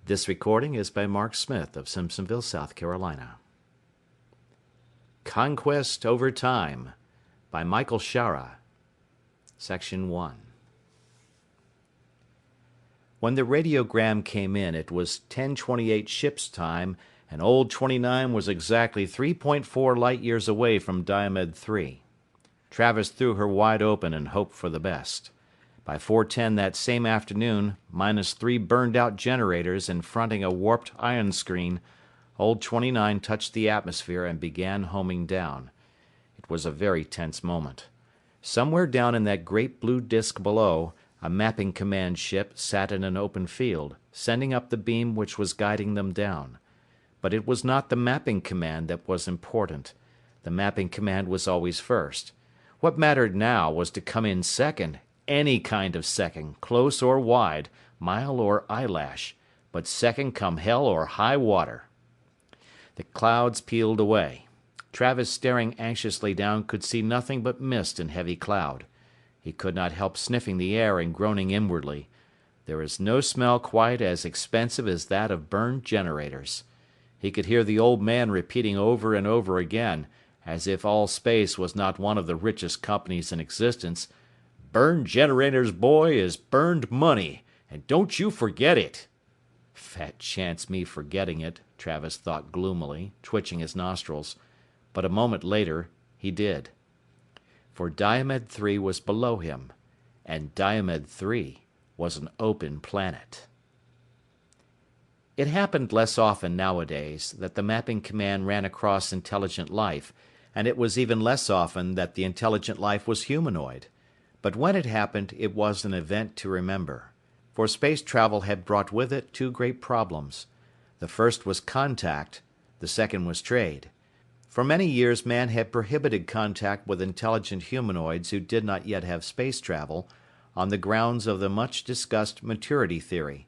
This recording is by Mark Smith of Simpsonville, South Carolina. Conquest Over Time by Michael Shaara. Section 1. When the radiogram came in, it was 10:28 ship's time, and old 29 was exactly 3.4 light-years away from Diomed 3. Travis threw her wide open and hoped for the best. By 4:10 that same afternoon, -3 burned-out generators and fronting a warped ion screen, old 29 touched the atmosphere and began homing down. It was a very tense moment. Somewhere down in that great blue disk below, a mapping command ship sat in an open field, sending up the beam which was guiding them down. But it was not the mapping command that was important. The mapping command was always first. What mattered now was to come in second. Any kind of second, close or wide, mile or eyelash, but second come hell or high water. The clouds peeled away. Travis, staring anxiously down, could see nothing but mist and heavy cloud. He could not help sniffing the air and groaning inwardly. There is no smell quite as expensive as that of burned generators. He could hear the old man repeating over and over again, as if Allspace was not one of the richest companies in existence, "Burned generators, boy, is burned money, and don't you forget it." Fat chance me forgetting it, Travis thought gloomily, twitching his nostrils. But a moment later, he did. For Diomed 3 was below him, and Diomed 3 was an open planet. It happened less often nowadays that the mapping command ran across intelligent life, and it was even less often that the intelligent life was humanoid. But when it happened, it was an event to remember. For space travel had brought with it two great problems. The first was contact, the second was trade. For many years man had prohibited contact with intelligent humanoids who did not yet have space travel, on the grounds of the much discussed maturity theory.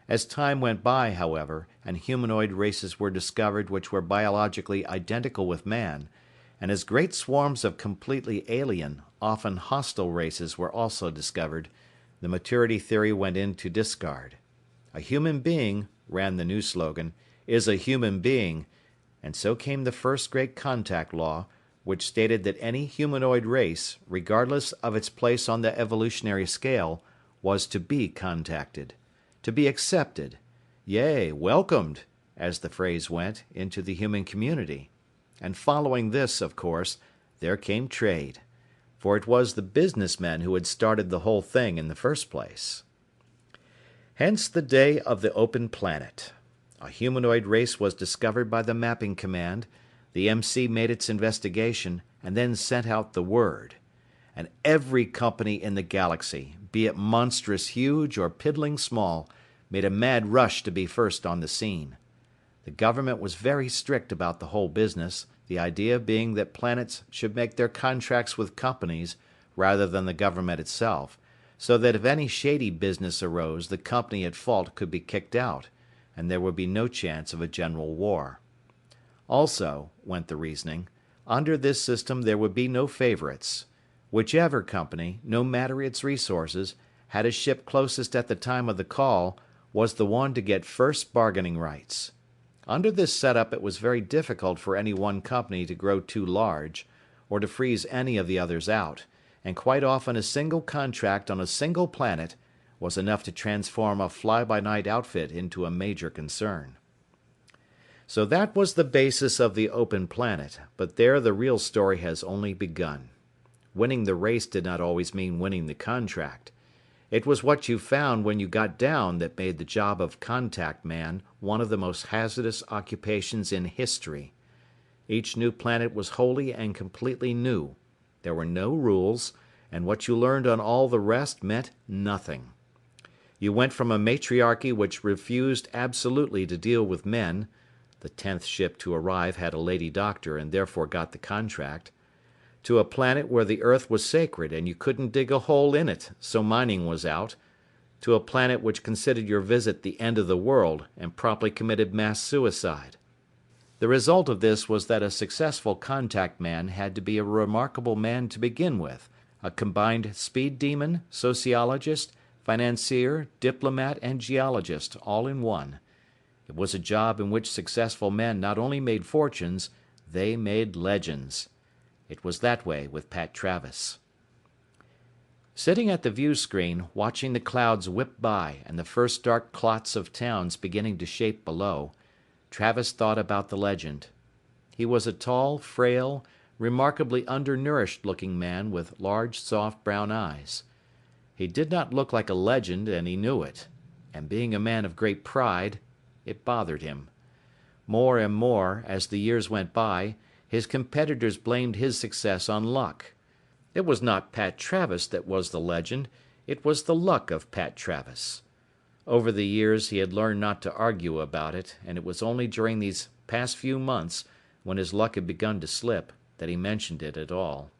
As time went by, however, and humanoid races were discovered which were biologically identical with man, and as great swarms of completely alien, often hostile races were also discovered, the maturity theory went into discard. A human being, ran the new slogan, is a human being, and so came the first great contact law, which stated that any humanoid race, regardless of its place on the evolutionary scale, was to be contacted, to be accepted, yea, welcomed, as the phrase went, into the human community. And following this, of course, there came trade. For it was the businessmen who had started the whole thing in the first place. Hence the day of the open planet. A humanoid race was discovered by the mapping command, the MC made its investigation, and then sent out the word. And every company in the galaxy, be it monstrous huge or piddling small, made a mad rush to be first on the scene. The government was very strict about the whole business, the idea being that planets should make their contracts with companies rather than the government itself, so that if any shady business arose, the company at fault could be kicked out, and there would be no chance of a general war. Also, went the reasoning, under this system there would be no favorites. Whichever company, no matter its resources, had a ship closest at the time of the call, was the one to get first bargaining rights. Under this setup it was very difficult for any one company to grow too large, or to freeze any of the others out, and quite often a single contract on a single planet was enough to transform a fly-by-night outfit into a major concern. So that was the basis of the open planet, but there the real story has only begun. Winning the race did not always mean winning the contract. It was what you found when you got down that made the job of contact man one of the most hazardous occupations in history. Each new planet was wholly and completely new. There were no rules, and what you learned on all the rest meant nothing. You went from a matriarchy which refused absolutely to deal with men, the 10th ship to arrive had a lady doctor and therefore got the contract, to a planet where the earth was sacred and you couldn't dig a hole in it, so mining was out, to a planet which considered your visit the end of the world and promptly committed mass suicide. The result of this was that a successful contact man had to be a remarkable man to begin with, a combined speed demon, sociologist, financier, diplomat, and geologist, all in one. It was a job in which successful men not only made fortunes, they made legends. It was that way with Pat Travis. Sitting at the view screen, watching the clouds whip by and the first dark clots of towns beginning to shape below, Travis thought about the legend. He was a tall, frail, remarkably undernourished looking man with large, soft brown eyes. He did not look like a legend, and he knew it. And being a man of great pride, it bothered him. More and more, as the years went by, his competitors blamed his success on luck. It was not Pat Travis that was the legend, it was the luck of Pat Travis. Over the years he had learned not to argue about it, and it was only during these past few months, when his luck had begun to slip, that he mentioned it at all.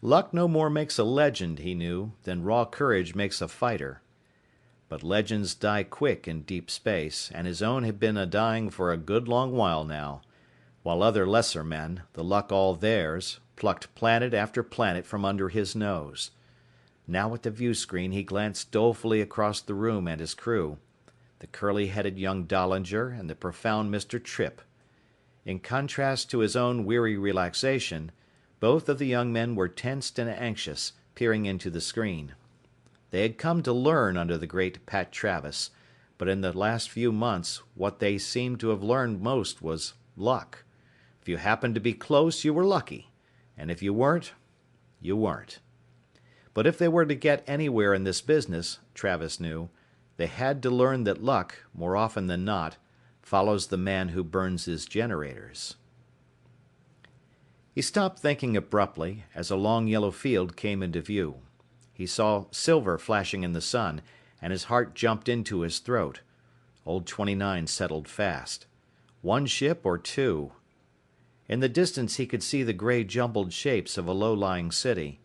Luck no more makes a legend, he knew, than raw courage makes a fighter. But legends die quick in deep space, and his own had been a-dying for a good long while now, while other lesser men, the luck all theirs, plucked planet after planet from under his nose. Now at the view screen he glanced dolefully across the room at his crew, the curly-headed young Dahlinger and the profound Mr. Tripp. In contrast to his own weary relaxation, both of the young men were tensed and anxious, peering into the screen. They had come to learn under the great Pat Travis, but in the last few months what they seemed to have learned most was luck. If you happened to be close, you were lucky. And if you weren't, you weren't. But if they were to get anywhere in this business, Travis knew, they had to learn that luck, more often than not, follows the man who burns his generators. He stopped thinking abruptly as a long yellow field came into view. He saw silver flashing in the sun, and his heart jumped into his throat. Old 29 settled fast. One ship or two? In the distance he could see the grey jumbled shapes of a low-lying city.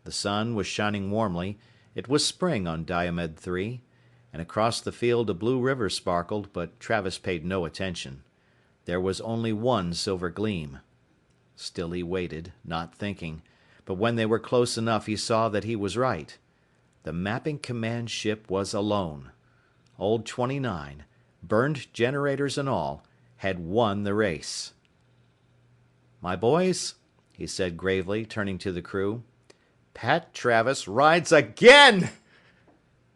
The sun was shining warmly, it was spring on Diomed 3, and across the field a blue river sparkled, but Travis paid no attention. There was only one silver gleam. Still he waited, not thinking, but when they were close enough he saw that he was right. The mapping command ship was alone. Old 29, burned generators and all, had won the race. "My boys," he said gravely, turning to the crew, "Pat Travis rides again!"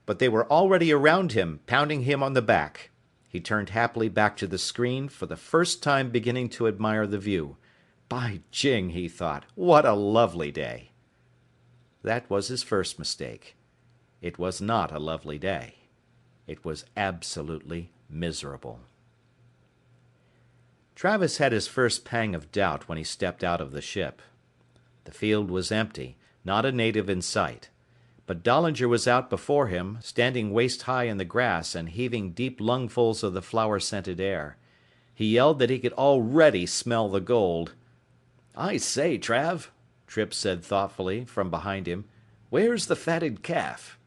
But they were already around him, pounding him on the back. He turned happily back to the screen, for the first time beginning to admire the view. By jing, he thought, what a lovely day. That was his first mistake. It was not a lovely day. It was absolutely miserable. Travis had his first pang of doubt when he stepped out of the ship. The field was empty, not a native in sight. But Dahlinger was out before him, standing waist-high in the grass and heaving deep lungfuls of the flower-scented air. He yelled that he could already smell the gold. "I say, Trav," Tripp said thoughtfully from behind him, "where's the fatted calf?"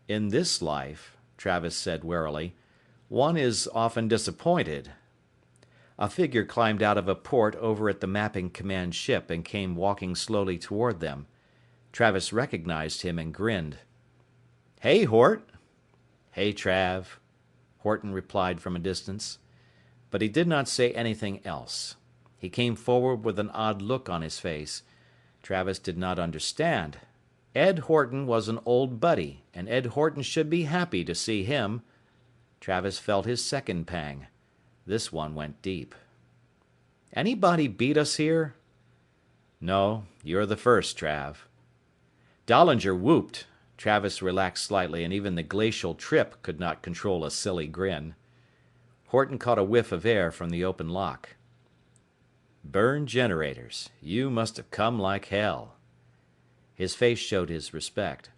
"In this life," Travis said warily, "one is often disappointed." A figure climbed out of a port over at the mapping command ship and came walking slowly toward them. Travis recognized him and grinned. "Hey, Hort." "Hey, Trav," Horton replied from a distance. But he did not say anything else. He came forward with an odd look on his face. Travis did not understand. Ed Horton was an old buddy, and Ed Horton should be happy to see him. Travis felt his second pang. This one went deep. "Anybody beat us here?" "No, you're the first, Trav." Dahlinger whooped. Travis relaxed slightly, and even the glacial Tripp could not control a silly grin. Horton caught a whiff of air from the open lock. "Burn generators. You must have come like hell." His face showed his respect.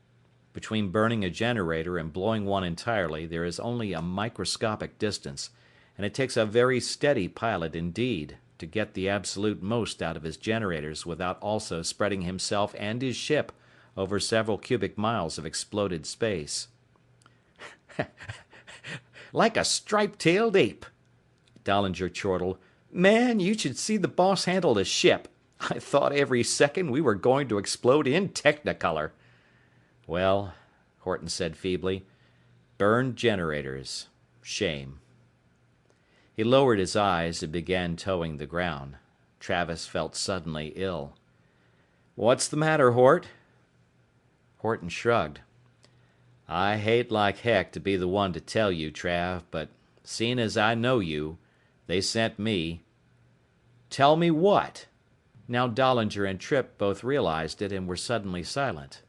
Between burning a generator and blowing one entirely, there is only a microscopic distance, and it takes a very steady pilot indeed to get the absolute most out of his generators without also spreading himself and his ship over several cubic miles of exploded space. "Like a striped-tailed ape," Dahlinger chortled. "Man, you should see the boss handle a ship. I thought every second we were going to explode in Technicolor." "Well," Horton said feebly, "burned generators. Shame. He lowered his eyes and began toeing the ground. Travis felt suddenly ill. What's the matter, Hort? Horton shrugged. I hate like heck to be the one to tell you, Trav, but seeing as I know you, they sent me. Tell me what? Now Dollinger and Tripp both realized it and were suddenly silent.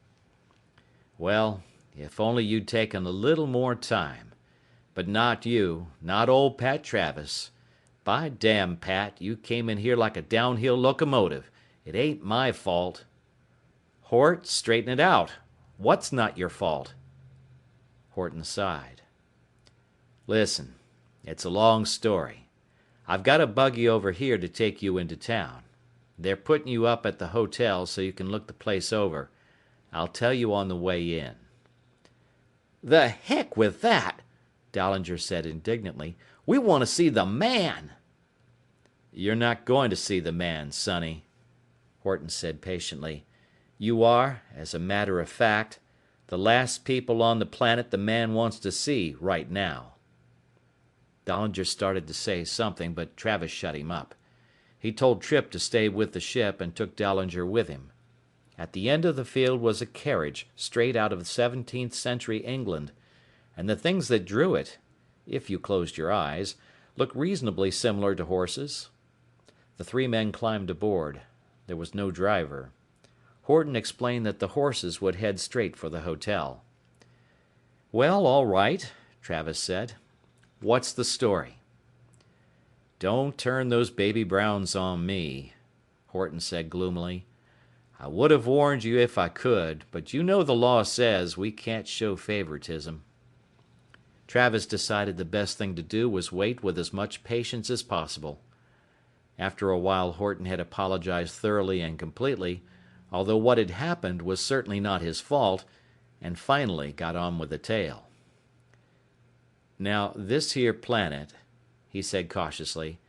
Well, if only you'd taken a little more time. But not you, not old Pat Travis. By damn, Pat, you came in here like a downhill locomotive. It ain't my fault. Hort, straighten it out. What's not your fault? Horton sighed. Listen, it's a long story. I've got a buggy over here to take you into town. They're putting you up at the hotel so you can look the place over. I'll tell you on the way in. The heck with that, Dollinger said indignantly. We want to see the man. You're not going to see the man, Sonny, Horton said patiently. You are, as a matter of fact, the last people on the planet the man wants to see right now. Dollinger started to say something, but Travis shut him up. He told Tripp to stay with the ship and took Dollinger with him. At the end of the field was a carriage straight out of 17th century England, and the things that drew it, if you closed your eyes, looked reasonably similar to horses. The three men climbed aboard. There was no driver. Horton explained that the horses would head straight for the hotel. Well, all right, Travis said. What's the story? Don't turn those baby browns on me, Horton said gloomily. I would have warned you if I could, but you know the law says we can't show favoritism. Travis decided the best thing to do was wait with as much patience as possible. After a while, Horton had apologized thoroughly and completely, although what had happened was certainly not his fault, and finally got on with the tale. Now, this here planet, he said cautiously,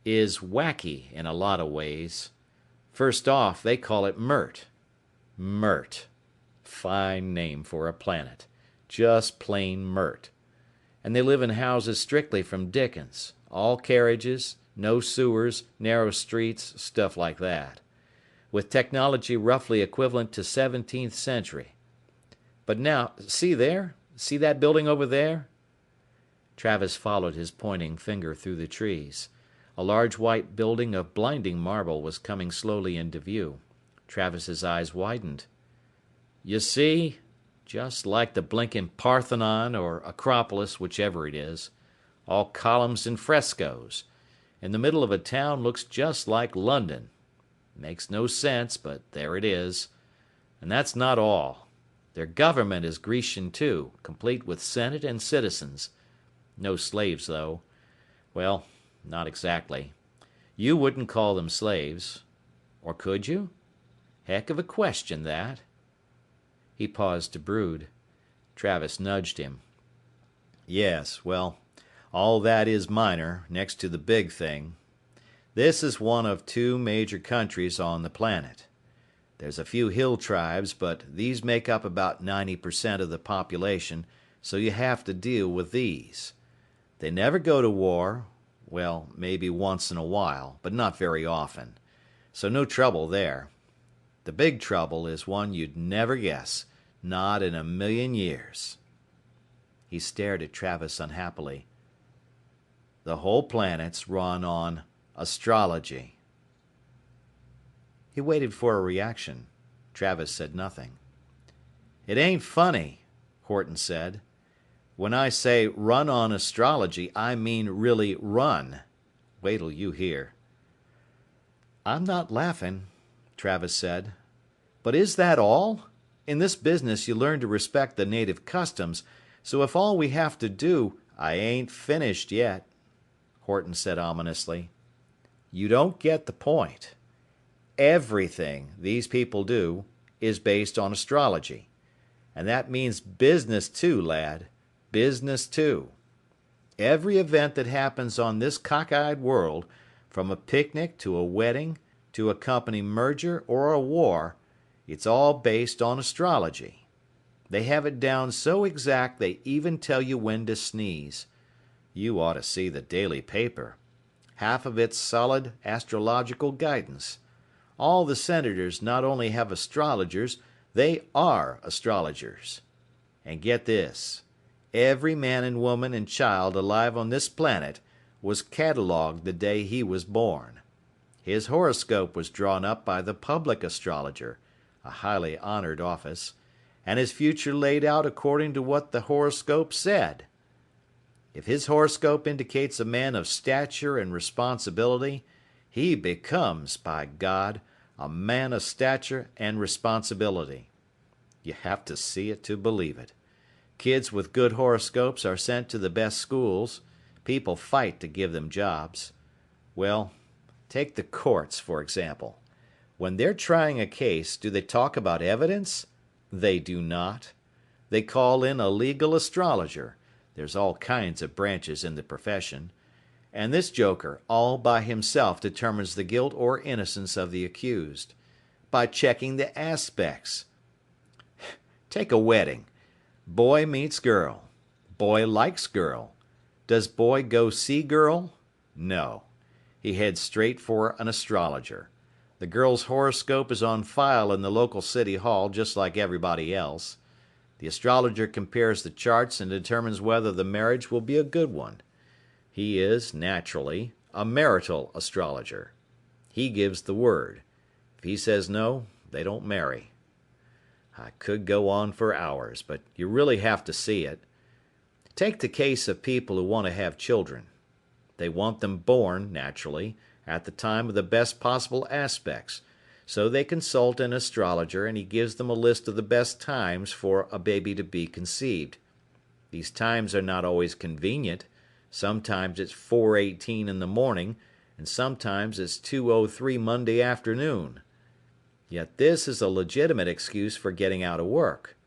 is wacky in a lot of ways. First off, they call it Mert. Mert. Fine name for a planet. Just plain Mert. And they live in houses strictly from Dickens. All carriages, no sewers, narrow streets, stuff like that. With technology roughly equivalent to 17th century. But now, see there? See that building over there? Travis followed his pointing finger through the trees. A large white building of blinding marble was coming slowly into view. Travis's eyes widened. You see? Just like the blinking Parthenon or Acropolis, whichever it is. All columns and frescoes. In the middle of a town looks just like London. Makes no sense, but there it is. And that's not all. Their government is Grecian too, complete with senate and citizens. No slaves, though. Well, not exactly. You wouldn't call them slaves. Or could you? Heck of a question, that. He paused to brood. Travis nudged him. Yes, well, all that is minor, next to the big thing. This is one of two major countries on the planet. There's a few hill tribes, but these make up about 90% of the population, so you have to deal with these. They never go to war. Well, maybe once in a while, but not very often. So no trouble there. The big trouble is one you'd never guess. Not in a million years. He stared at Travis unhappily. The whole planet's run on astrology. He waited for a reaction. Travis said nothing. It ain't funny, Horton said. When I say run on astrology, I mean really run. Wait till you hear. I'm not laughing, Travis said. But is that all? In this business, you learn to respect the native customs, so if all we have to do... I ain't finished yet, Horton said ominously. You don't get the point. Everything these people do is based on astrology. And that means business too, lad. Business too. Every event that happens on this cockeyed world, from a picnic to a wedding, to a company merger or a war, it's all based on astrology. They have it down so exact they even tell you when to sneeze. You ought to see the daily paper. Half of it's solid astrological guidance. All the senators not only have astrologers, they are astrologers. And get this, every man and woman and child alive on this planet was cataloged the day he was born. His horoscope was drawn up by the public astrologer, a highly honored office, and his future laid out according to what the horoscope said. If his horoscope indicates a man of stature and responsibility, he becomes, by God, a man of stature and responsibility. You have to see it to believe it. Kids with good horoscopes are sent to the best schools. People fight to give them jobs. Well, take the courts, for example. When they're trying a case, do they talk about evidence? They do not. They call in a legal astrologer. There's all kinds of branches in the profession. And this joker, all by himself, determines the guilt or innocence of the accused. By checking the aspects. Take a wedding. Boy meets girl. Boy likes girl. Does boy go see girl? No. He heads straight for an astrologer. The girl's horoscope is on file in the local city hall just like everybody else. The astrologer compares the charts and determines whether the marriage will be a good one. He is, naturally, a marital astrologer. He gives the word. If he says no, they don't marry. I could go on for hours, but you really have to see it. Take the case of people who want to have children. They want them born, naturally, at the time of the best possible aspects, so they consult an astrologer and he gives them a list of the best times for a baby to be conceived. These times are not always convenient. Sometimes it's 4:18 in the morning, and sometimes it's 2:03 Monday afternoon. Yet this is a legitimate excuse for getting out of work.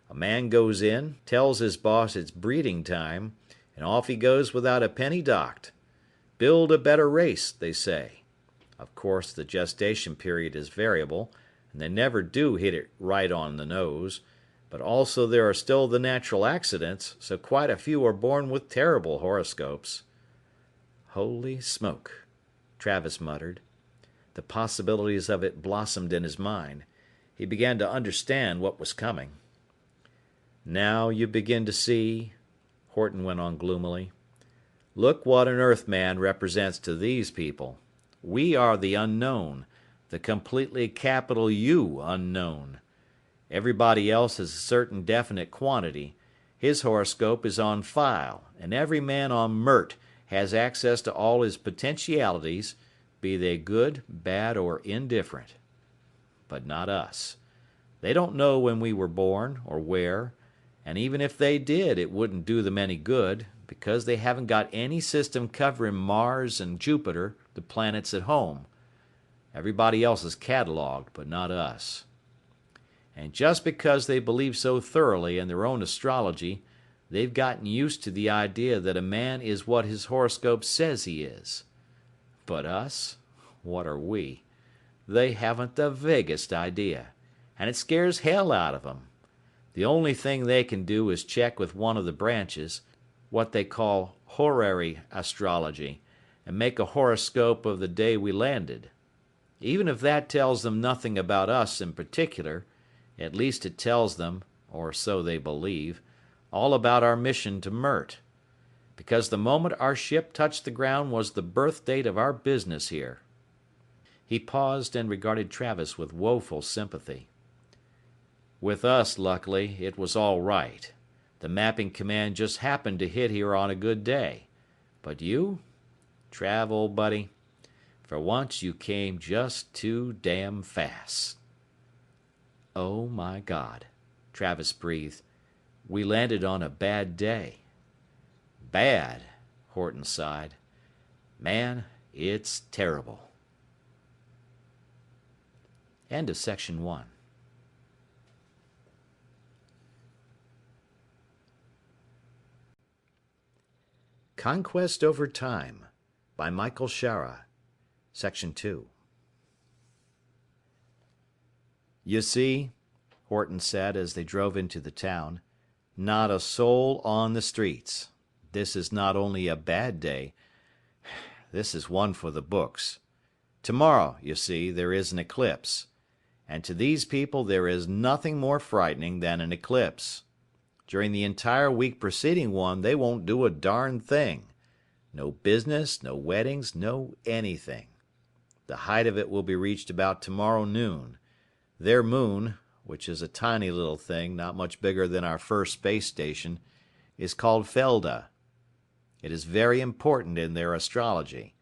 A man goes in, tells his boss it's breeding time, and off he goes without a penny docked. Build a better race, they say. Of course, the gestation period is variable, and they never do hit it right on the nose, but also there are still the natural accidents, so quite a few are born with terrible horoscopes. Holy smoke, Travis muttered. The possibilities of it blossomed in his mind. He began to understand what was coming. Now you begin to see, Horton went on gloomily. Look what an Earthman represents to these people. We are the unknown, the completely capital U unknown. Everybody else is a certain definite quantity. His horoscope is on file, and every man on Mert has access to all his potentialities, be they good, bad, or indifferent. But not us. They don't know when we were born, or where, and even if they did, it wouldn't do them any good, because they haven't got any system covering Mars and Jupiter, the planets at home. Everybody else is cataloged, but not us. And just because they believe so thoroughly in their own astrology, they've gotten used to the idea that a man is what his horoscope says he is. But us? What are we? They haven't the vaguest idea, and it scares hell out of them. The only thing they can do is check with one of the branches, what they call horary astrology, and make a horoscope of the day we landed. Even if that tells them nothing about us in particular, at least it tells them, or so they believe, all about our mission to Mert. Because the moment our ship touched the ground was the birth date of our business here. He paused and regarded Travis with woeful sympathy. With us, luckily, it was all right. The mapping command just happened to hit here on a good day. But you? Trav, old buddy, for once you came just too damn fast. Oh my God, Travis breathed. We landed on a bad day. Bad, Horton sighed. Man, it's terrible. End of section 1. Conquest Over Time by Michael Shaara. Section 2. You see, Horton said as they drove into the town, not a soul on the streets. This is not only a bad day, this is one for the books. Tomorrow, you see, there is an eclipse. And to these people there is nothing more frightening than an eclipse. During the entire week preceding one, they won't do a darn thing. No business, no weddings, no anything. The height of it will be reached about tomorrow noon. Their moon, which is a tiny little thing, not much bigger than our first space station, is called Felda. It is very important in their astrology,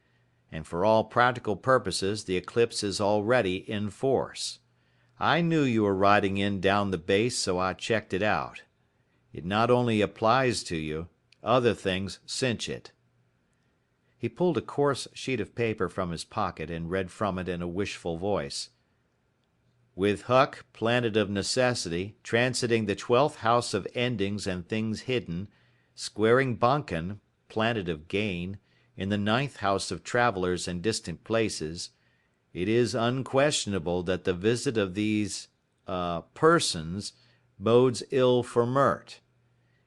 and for all practical purposes the eclipse is already in force. I knew you were riding in down the base, so I checked it out. It not only applies to you, other things cinch it. He pulled a coarse sheet of paper from his pocket and read from it in a wishful voice. With Huck, planet of necessity, transiting the 12th house of endings and things hidden, squaring Bonken, planet of gain, in the 9th house of travelers and distant places, it is unquestionable that the visit of these, persons bodes ill for Mert.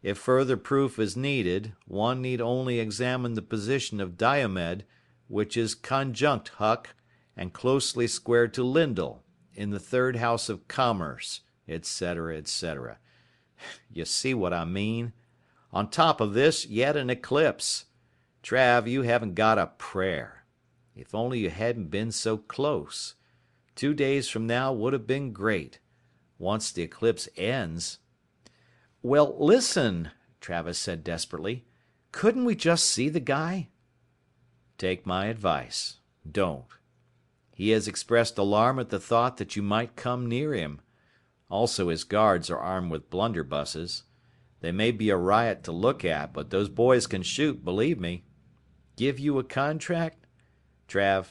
If further proof is needed, one need only examine the position of Diomed, which is conjunct Huck and closely squared to Lindell, in the 3rd house of commerce, etc., etc. You see what I mean? On top of this, yet an eclipse. Trav, you haven't got a prayer. If only you hadn't been so close. 2 days from now would have been great. Once the eclipse ends. Well, listen, Travis said desperately. Couldn't we just see the guy? Take my advice. Don't. He has expressed alarm at the thought that you might come near him. Also, his guards are armed with blunderbusses. They may be a riot to look at, but those boys can shoot, believe me. Give you a contract? Trav,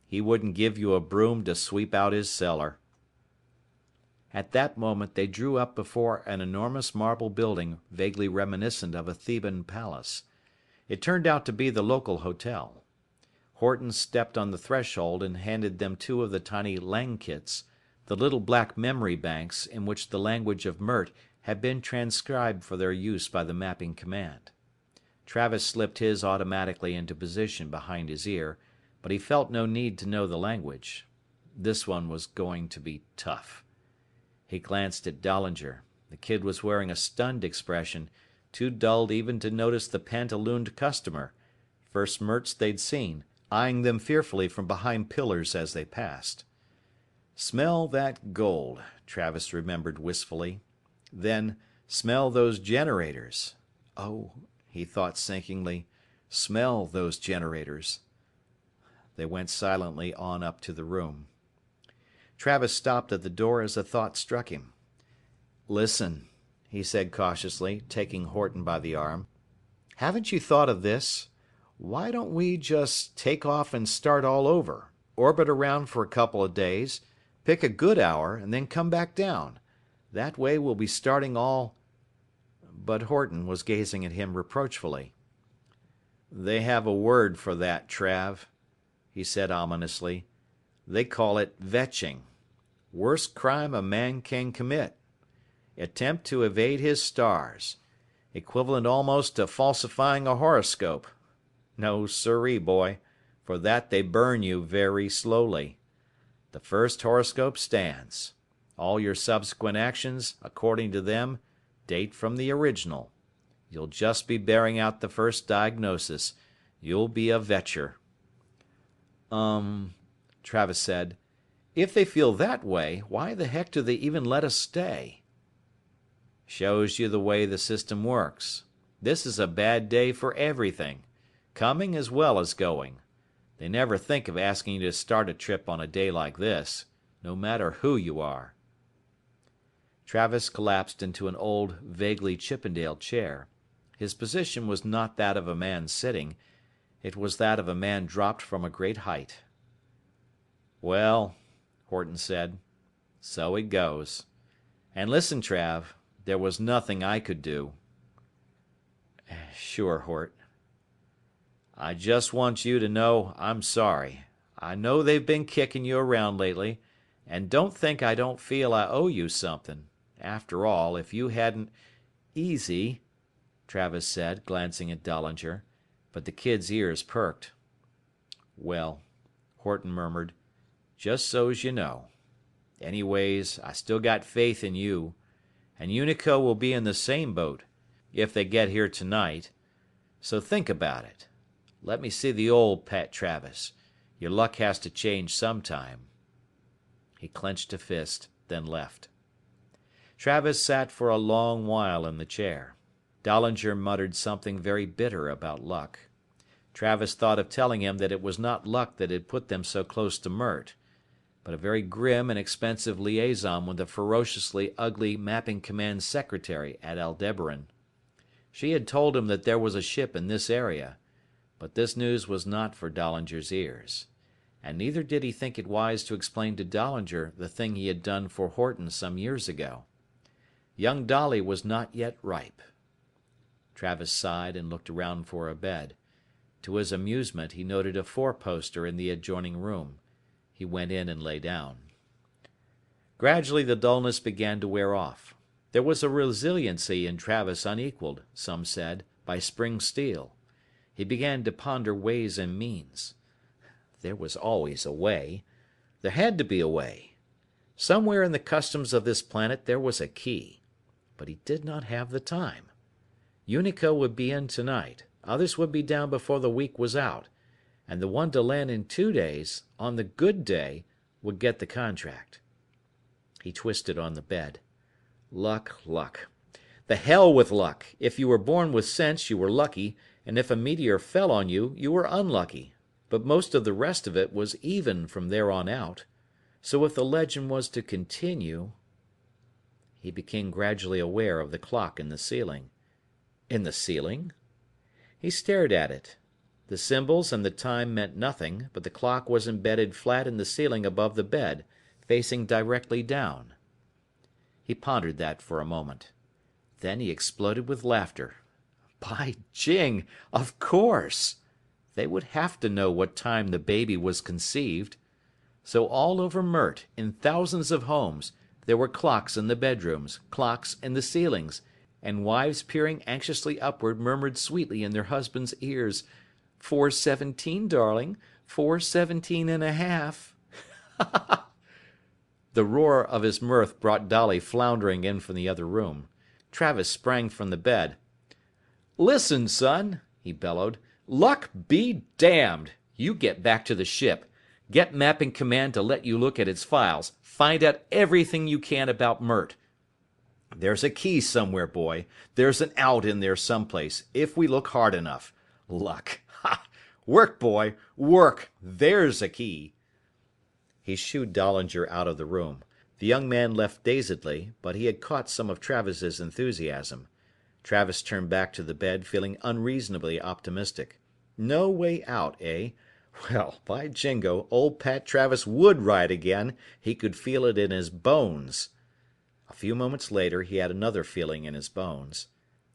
he wouldn't give you a broom to sweep out his cellar. At that moment they drew up before an enormous marble building vaguely reminiscent of a Theban palace. It turned out to be the local hotel. Horton stepped on the threshold and handed them 2 of the tiny Langkits, the little black memory banks in which the language of Mert had been transcribed for their use by the mapping command. Travis slipped his automatically into position behind his ear, but he felt no need to know the language. This one was going to be tough. He glanced at Dahlinger. The kid was wearing a stunned expression, too dulled even to notice the pantalooned customer, first Merts they'd seen, eyeing them fearfully from behind pillars as they passed. Smell that gold, Travis remembered wistfully. Then, smell those generators. Oh, he thought sinkingly, smell those generators. They went silently on up to the room. Travis stopped at the door as a thought struck him. Listen, he said cautiously, taking Horton by the arm. Haven't you thought of this? Why don't we just take off and start all over? Orbit around for a couple of days, pick a good hour, and then come back down. That way we'll be starting all... But Horton was gazing at him reproachfully. They have a word for that, Trav, he said ominously. They call it vetching. Worst crime a man can commit. Attempt to evade his stars. Equivalent almost to falsifying a horoscope. No siree, boy. For that they burn you very slowly. The first horoscope stands. All your subsequent actions, according to them, date from the original. You'll just be bearing out the first diagnosis. You'll be a vetcher. Travis said. If they feel that way, why the heck do they even let us stay? Shows you the way the system works. This is a bad day for everything. Coming as well as going. They never think of asking you to start a trip on a day like this, no matter who you are. Travis collapsed into an old, vaguely Chippendale chair. His position was not that of a man sitting. It was that of a man dropped from a great height. Well, Horton said, so it goes. And listen, Trav, there was nothing I could do. Sure, Hort. I just want you to know I'm sorry. I know they've been kicking you around lately, and don't think I don't feel I owe you something. After all, if you hadn't... Easy. Travis said, glancing at Dahlinger, but the kid's ears perked. Well, Horton murmured, just so's you know. Anyways, I still got faith in you. And Unico will be in the same boat, if they get here tonight. So think about it. Let me see the old Pat Travis. Your luck has to change sometime. He clenched a fist, then left. Travis sat for a long while in the chair. Dahlinger muttered something very bitter about luck. Travis thought of telling him that it was not luck that had put them so close to Mert, but a very grim and expensive liaison with the ferociously ugly Mapping Command secretary at Aldebaran. She had told him that there was a ship in this area, but this news was not for Dahlinger's ears. And neither did he think it wise to explain to Dahlinger the thing he had done for Horton some years ago. Young Dolly was not yet ripe. Travis sighed and looked around for a bed. To his amusement, he noted a four-poster in the adjoining room. He went in and lay down. Gradually the dullness began to wear off. There was a resiliency in Travis unequaled, some said, by spring steel. He began to ponder ways and means. There was always a way. There had to be a way. Somewhere in the customs of this planet there was a key. But he did not have the time. Unico would be in tonight. Others would be down before the week was out. And the one to land in 2 days, on the good day, would get the contract. He twisted on the bed. Luck, luck. The hell with luck. If you were born with sense, you were lucky, and if a meteor fell on you, you were unlucky. But most of the rest of it was even from there on out. So if the legend was to continue... He became gradually aware of the clock in the ceiling. In the ceiling? He stared at it. The symbols and the time meant nothing, but the clock was embedded flat in the ceiling above the bed, facing directly down. He pondered that for a moment. Then he exploded with laughter. By jing, of course! They would have to know what time the baby was conceived. So all over Mert, in thousands of homes, there were clocks in the bedrooms, clocks in the ceilings, and wives peering anxiously upward murmured sweetly in their husbands' ears, 4:17, darling, 4:17 and a half. The roar of his mirth brought Dolly floundering in from the other room. Travis sprang from the bed. Listen, son, he bellowed. Luck be damned. You get back to the ship. Get Mapping Command to let you look at its files. Find out everything you can about Mert. There's a key somewhere, boy. There's an out in there someplace, if we look hard enough. Luck. Ha! Work, boy. Work. There's a key. He shooed Dahlinger out of the room. The young man left dazedly, but he had caught some of Travis's enthusiasm. Travis turned back to the bed, feeling unreasonably optimistic. No way out, eh? Well, by jingo, old Pat Travis would ride again. He could feel it in his bones. A few moments later, he had another feeling in his bones.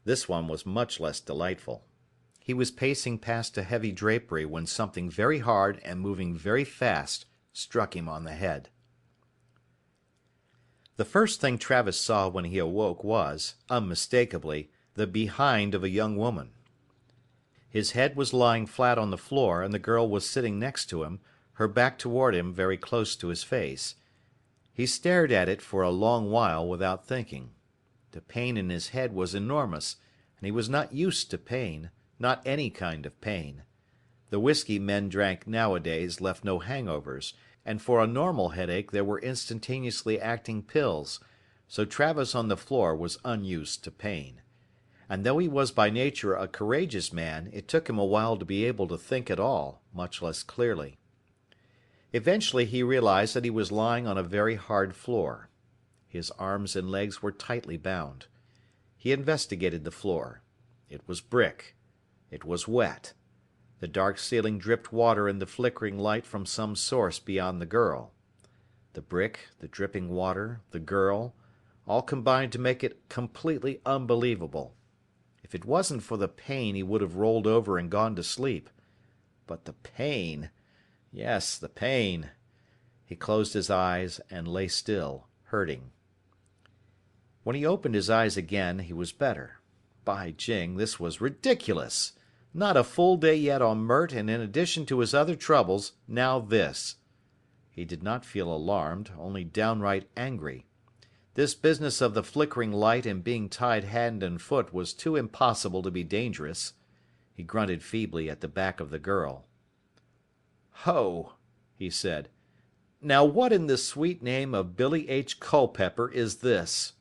This one was much less delightful. He was pacing past a heavy drapery when something very hard and moving very fast struck him on the head. The first thing Travis saw when he awoke was, unmistakably, the behind of a young woman. His head was lying flat on the floor, and the girl was sitting next to him, her back toward him very close to his face. He stared at it for a long while without thinking. The pain in his head was enormous, and he was not used to pain, not any kind of pain. The whiskey men drank nowadays left no hangovers, and for a normal headache there were instantaneously acting pills, so Travis on the floor was unused to pain. And though he was by nature a courageous man, it took him a while to be able to think at all, much less clearly. Eventually he realized that he was lying on a very hard floor. His arms and legs were tightly bound. He investigated the floor. It was brick. It was wet. The dark ceiling dripped water in the flickering light from some source beyond the girl. The brick, the dripping water, the girl, all combined to make it completely unbelievable. If it wasn't for the pain, he would have rolled over and gone to sleep. But the pain. Yes, the pain. He closed his eyes and lay still, hurting. When he opened his eyes again, he was better. By Jing, this was ridiculous. Not a full day yet on Mert, and in addition to his other troubles, now this. He did not feel alarmed, only downright angry. This business of the flickering light and being tied hand and foot was too impossible to be dangerous. He grunted feebly at the back of the girl. "Ho," he said. "Now what in the sweet name of Billy H. Culpepper is this?"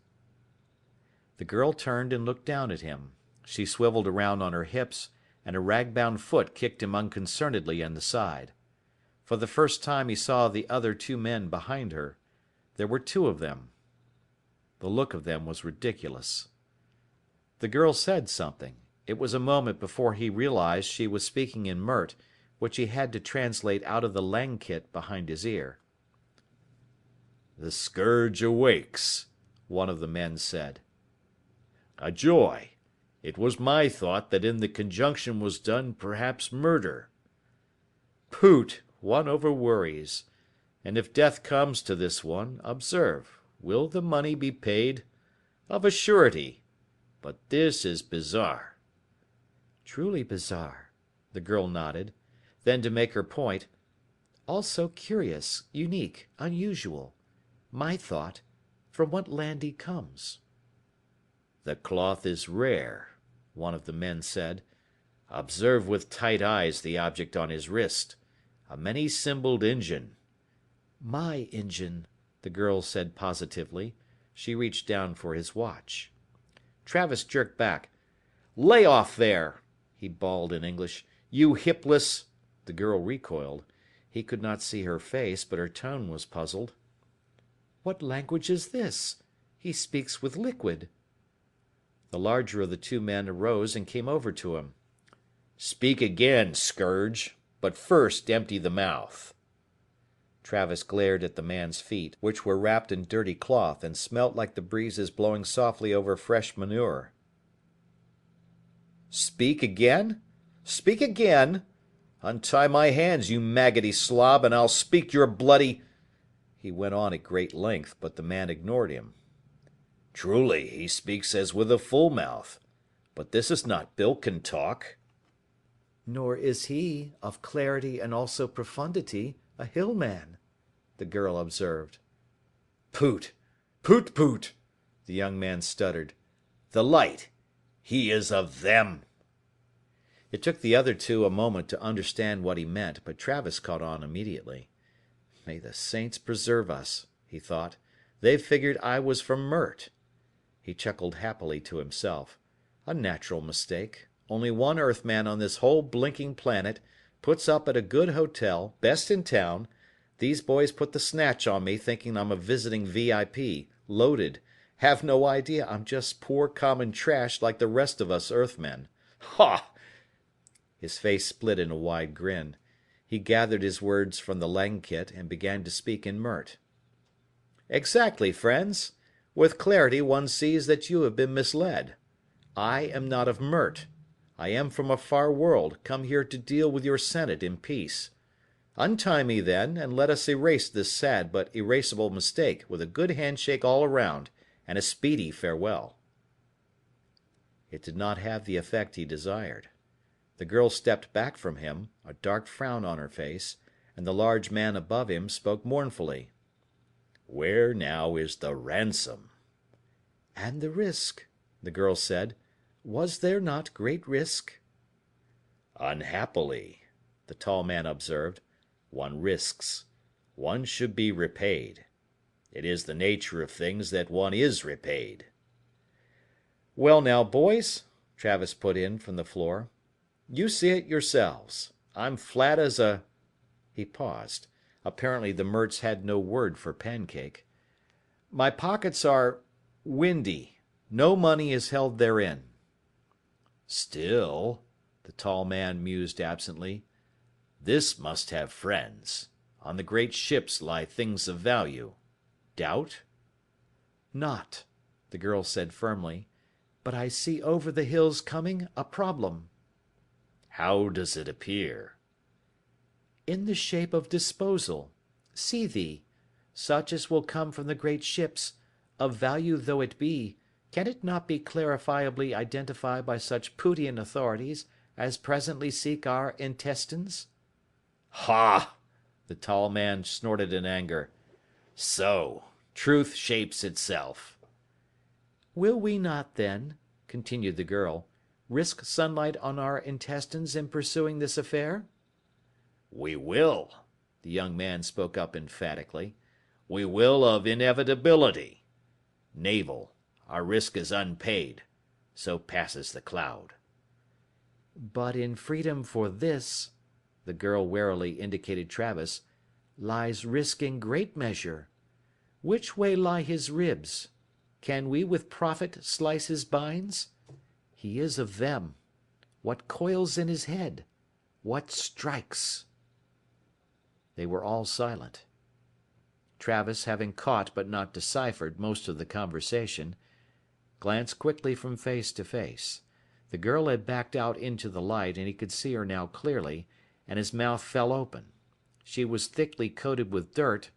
The girl turned and looked down at him. She swiveled around on her hips, and a rag-bound foot kicked him unconcernedly in the side. For the first time he saw the other two men behind her. There were two of them. The look of them was ridiculous. The girl said something. It was a moment before he realized she was speaking in Mert, which he had to translate out of the Langkit behind his ear. "The scourge awakes," one of the men said. "A joy. It was my thought that in the conjunction was done perhaps murder." "Poot, one over worries. And if death comes to this one, observe, will the money be paid? Of a surety. But this is bizarre." "Truly bizarre," the girl nodded. Then, to make her point, "also curious, unique, unusual. My thought, from what land he comes." "The cloth is rare," one of the men said. "Observe with tight eyes the object on his wrist. A many-symboled engine." "My engine," the girl said positively. She reached down for his watch. Travis jerked back. "Lay off there," he bawled in English. "You hipless—" The girl recoiled. He could not see her face, but her tone was puzzled. "What language is this? He speaks with liquid." The larger of the two men arose and came over to him. "Speak again, scourge. But first empty the mouth." Travis glared at the man's feet, which were wrapped in dirty cloth and smelt like the breezes blowing softly over fresh manure. "Speak again? Speak again? Untie my hands, you maggoty slob, and I'll speak your bloody—" He went on at great length, but the man ignored him. "Truly, he speaks as with a full mouth. But this is not bilken talk." "Nor is he, of clarity and also profundity, a hill man," the girl observed. "Poot! Poot poot!" the young man stuttered. "The light! He is of them!" It took the other two a moment to understand what he meant, but Travis caught on immediately. "May the saints preserve us," he thought. "They've figured I was from Mert." He chuckled happily to himself. A natural mistake. Only one Earthman on this whole blinking planet, puts up at a good hotel, best in town. These boys put the snatch on me thinking I'm a visiting VIP, loaded. Have no idea I'm just poor common trash like the rest of us Earthmen. Ha! His face split in a wide grin. He gathered his words from the Langkit and began to speak in Mert. "Exactly, friends. With clarity one sees that you have been misled. I am not of Mert. I am from a far world, come here to deal with your senate in peace. Untie me then, and let us erase this sad but erasable mistake with a good handshake all around, and a speedy farewell." It did not have the effect he desired. The girl stepped back from him, a dark frown on her face, and the large man above him spoke mournfully. "Where now is the ransom?" "And the risk," the girl said. "Was there not great risk?" "Unhappily," the tall man observed, "one risks. One should be repaid. It is the nature of things that one is repaid." "Well now, boys," Travis put in from the floor. "You see it yourselves. I'm flat as a—" He paused. Apparently the Merts had no word for pancake. "My pockets are windy. No money is held therein." "Still," the tall man mused absently, "this must have friends. On the great ships lie things of value. Doubt?" "Not," the girl said firmly. "But I see over the hills coming a problem." "How does it appear?" "In the shape of disposal. See thee. Such as will come from the great ships, of value though it be, Can it not be clarifiably identified by such Putian authorities as presently seek our intestines?" "Ha!" The tall man snorted in anger. "So, truth shapes itself." "Will we not, then," continued the girl, "risk sunlight on our intestines in pursuing this affair?" "We will." The young man spoke up emphatically. "We will of inevitability. Naval, our risk is unpaid. So passes the cloud." "But in freedom for this," the girl warily indicated Travis, "lies risk in great measure. Which way lie his ribs? Can we with profit slice his binds? He is of them. What coils in his head? What strikes?" They were all silent. Travis, having caught but not deciphered most of the conversation, glanced quickly from face to face. The girl had backed out into the light, and he could see her now clearly, and his mouth fell open. She was thickly coated with dirt,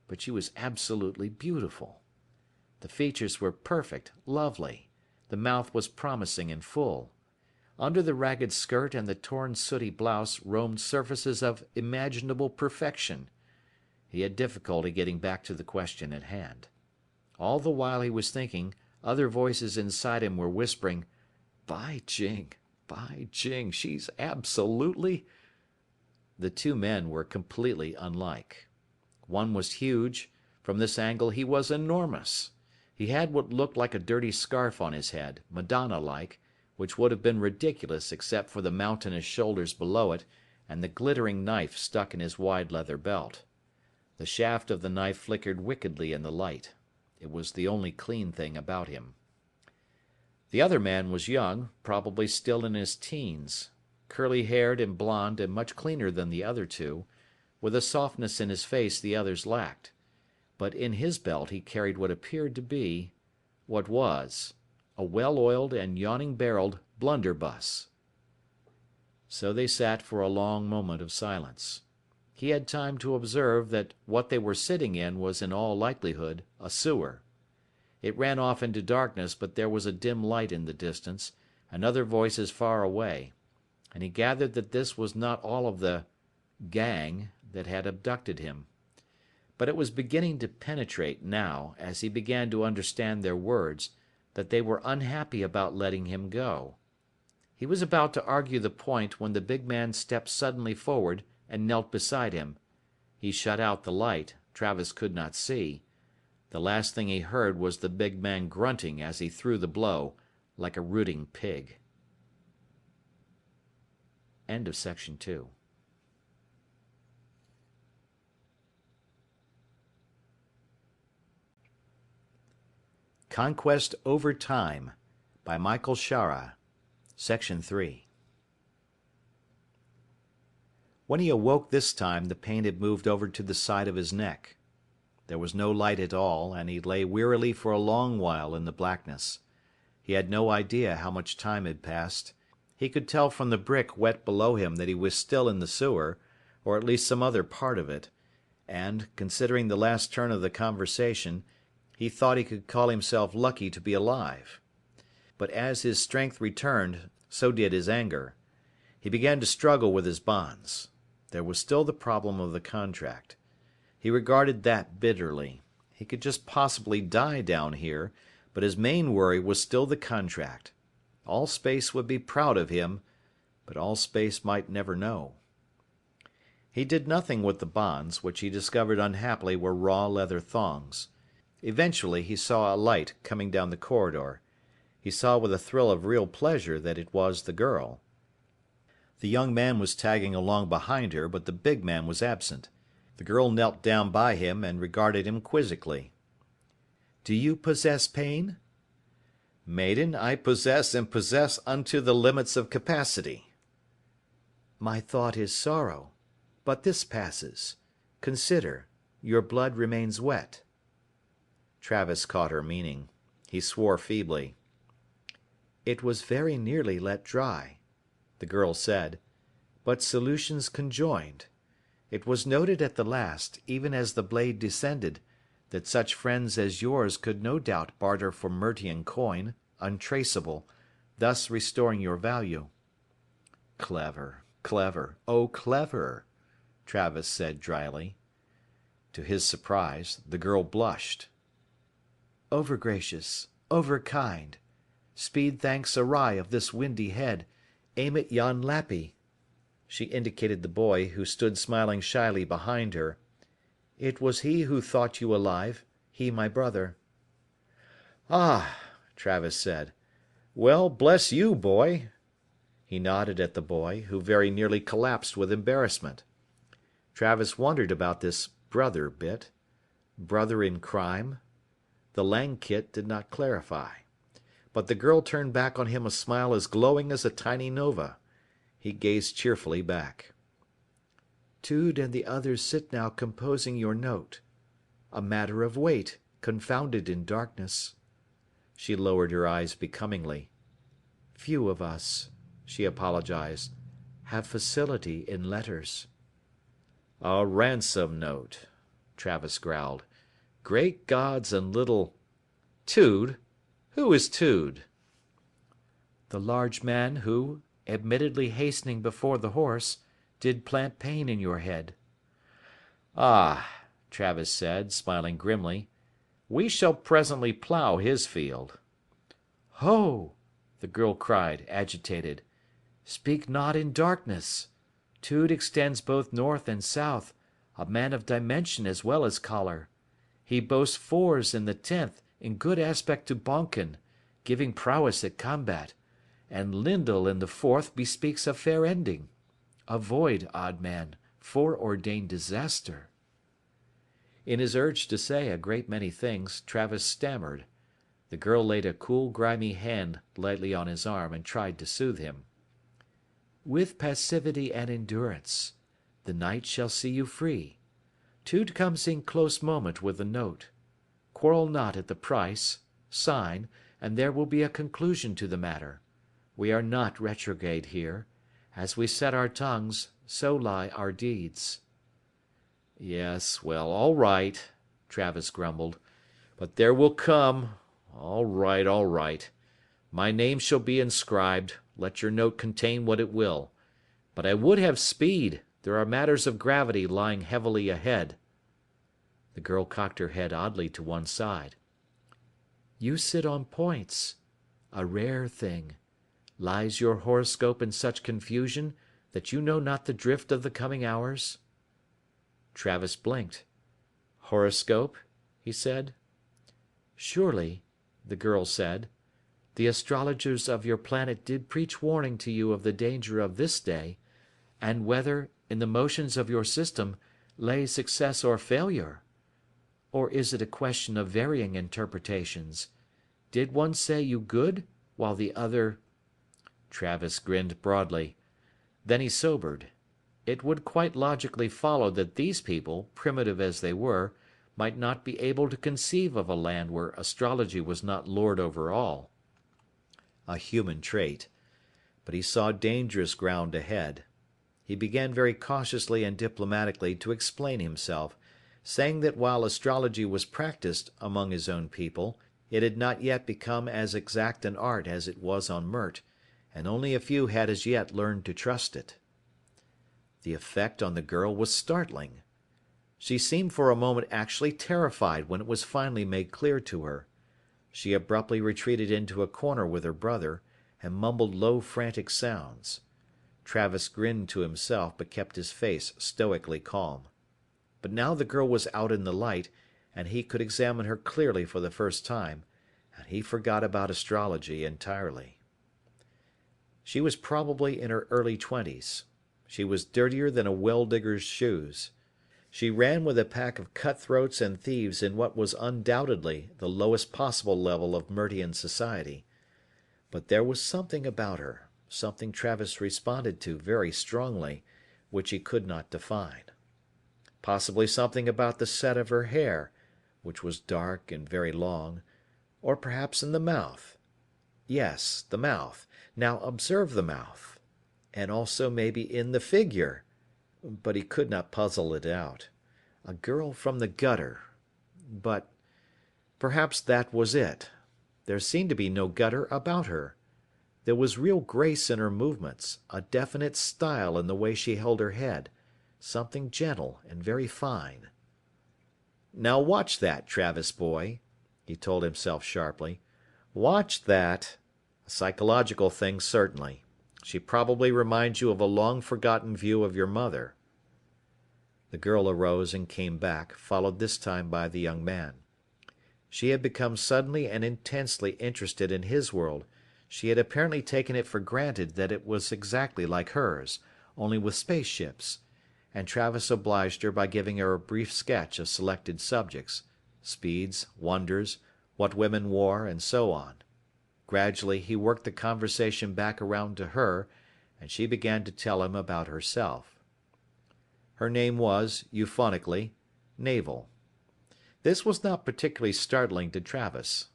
but she was absolutely beautiful. The features were perfect, lovely. The mouth was promising and full. Under the ragged skirt and the torn sooty blouse roamed surfaces of imaginable perfection. He had difficulty getting back to the question at hand. All the while he was thinking, other voices inside him were whispering, "By Jing, she's absolutely—" The two men were completely unlike. One was huge. From this angle he was enormous. He had what looked like a dirty scarf on his head, Madonna-like, which would have been ridiculous except for the mountainous shoulders below it and the glittering knife stuck in his wide leather belt. The shaft of the knife flickered wickedly in the light. It was the only clean thing about him. The other man was young, probably still in his teens. Curly-haired and blond and much cleaner than the other two, with a softness in his face the others lacked. But in his belt he carried what appeared to be, what was, a well-oiled and yawning-barreled blunderbuss. So they sat for a long moment of silence. He had time to observe that what they were sitting in was in all likelihood a sewer. It ran off into darkness, but there was a dim light in the distance, and other voices far away, and he gathered that this was not all of the gang that had abducted him. But it was beginning to penetrate now, as he began to understand their words, that they were unhappy about letting him go. He was about to argue the point when the big man stepped suddenly forward and knelt beside him. He shut out the light. Travis could not see. The last thing he heard was the big man grunting as he threw the blow, like a rooting pig. End of section 2. Conquest Over Time by Michael Shaara. Section 3. When he awoke this time, the pain had moved over to the side of his neck. There was no light at all, and he lay wearily for a long while in the blackness. He had no idea how much time had passed. He could tell from the brick wet below him that he was still in the sewer, or at least some other part of it, and, considering the last turn of the conversation, he thought he could call himself lucky to be alive. But as his strength returned, so did his anger. He began to struggle with his bonds. There was still the problem of the contract. He regarded that bitterly. He could just possibly die down here, but his main worry was still the contract. Allspace would be proud of him, but Allspace might never know. He did nothing with the bonds, which he discovered unhappily were raw leather thongs. Eventually he saw a light coming down the corridor. He saw with a thrill of real pleasure that it was the girl. The young man was tagging along behind her, but the big man was absent. The girl knelt down by him and regarded him quizzically. "Do you possess pain?" "Maiden, I possess and possess unto the limits of capacity." "My thought is sorrow. But this passes. Consider, your blood remains wet." Travis caught her meaning. He swore feebly. "It was very nearly let dry," the girl said, "but solutions conjoined. It was noted at the last, even as the blade descended, that such friends as yours could no doubt barter for Mertian coin, untraceable, thus restoring your value." "Clever, clever, oh clever," Travis said dryly. To his surprise, the girl blushed. "Overgracious, overkind. Speed thanks awry of this windy head. Aim at yon lappy." She indicated the boy, who stood smiling shyly behind her. "It was he who thought you alive, he my brother." "Ah," Travis said. "Well, bless you, boy." He nodded at the boy, who very nearly collapsed with embarrassment. Travis wondered about this brother bit. Brother in crime? The Langkit did not clarify. But the girl turned back on him a smile as glowing as a tiny nova. He gazed cheerfully back. "Tude and the others sit now composing your note. A matter of weight, confounded in darkness." She lowered her eyes becomingly. "Few of us," she apologized, "have facility in letters." "A ransom note," Travis growled. "Great gods and little... Tude? Who is Tude?" "The large man who, admittedly hastening before the horse, did plant pain in your head." "Ah," Travis said, smiling grimly. "We shall presently plough his field." "Ho!" the girl cried, agitated. "Speak not in darkness. Tude extends both north and south, a man of dimension as well as choler. He boasts fours in the 10th, in good aspect to Bonken, giving prowess at combat, and Lindel in the 4th bespeaks a fair ending. Avoid, odd man, foreordained disaster." In his urge to say a great many things, Travis stammered. The girl laid a cool, grimy hand lightly on his arm and tried to soothe him. "With passivity and endurance. The night shall see you free. Tude comes in close moment with the note. Quarrel not at the price. Sign, and there will be a conclusion to the matter. We are not retrograde here. As we set our tongues, so lie our deeds." "Yes, well, all right," Travis grumbled. "But there will come... All right, all right. My name shall be inscribed, let your note contain what it will. But I would have speed. There are matters of gravity lying heavily ahead." The girl cocked her head oddly to one side. "You sit on points. A rare thing. Lies your horoscope in such confusion that you know not the drift of the coming hours?" Travis blinked. "Horoscope?" he said. "Surely," the girl said. "The astrologers of your planet did preach warning to you of the danger of this day, and whether, in the motions of your system, lay success or failure. Or is it a question of varying interpretations? Did one say you good, while the other..." Travis grinned broadly. Then he sobered. It would quite logically follow that these people, primitive as they were, might not be able to conceive of a land where astrology was not lord over all. A human trait. But he saw dangerous ground ahead. He began very cautiously and diplomatically to explain himself, saying that while astrology was practiced among his own people, it had not yet become as exact an art as it was on Mert, and only a few had as yet learned to trust it. The effect on the girl was startling. She seemed for a moment actually terrified when it was finally made clear to her. She abruptly retreated into a corner with her brother, and mumbled low frantic sounds. Travis grinned to himself but kept his face stoically calm. But now the girl was out in the light, and he could examine her clearly for the first time, and he forgot about astrology entirely. She was probably in her early 20s. She was dirtier than a well-digger's shoes. She ran with a pack of cutthroats and thieves in what was undoubtedly the lowest possible level of Mertian society. But there was something about her, something Travis responded to very strongly, which he could not define. Possibly something about the set of her hair, which was dark and very long, or perhaps in the mouth. Yes, the mouth. Now observe the mouth. And also maybe in the figure. But he could not puzzle it out. A girl from the gutter. But perhaps that was it. There seemed to be no gutter about her. There was real grace in her movements, a definite style in the way she held her head, something gentle and very fine. "Now watch that, Travis boy," he told himself sharply. "Watch that. A psychological thing, certainly. She probably reminds you of a long-forgotten view of your mother." The girl arose and came back, followed this time by the young man. She had become suddenly and intensely interested in his world. She had apparently taken it for granted that it was exactly like hers, only with spaceships, and Travis obliged her by giving her a brief sketch of selected subjects: speeds, wonders, what women wore, and so on. Gradually he worked the conversation back around to her, and she began to tell him about herself. Her name was, euphonically, Navel. This was not particularly startling to Travis.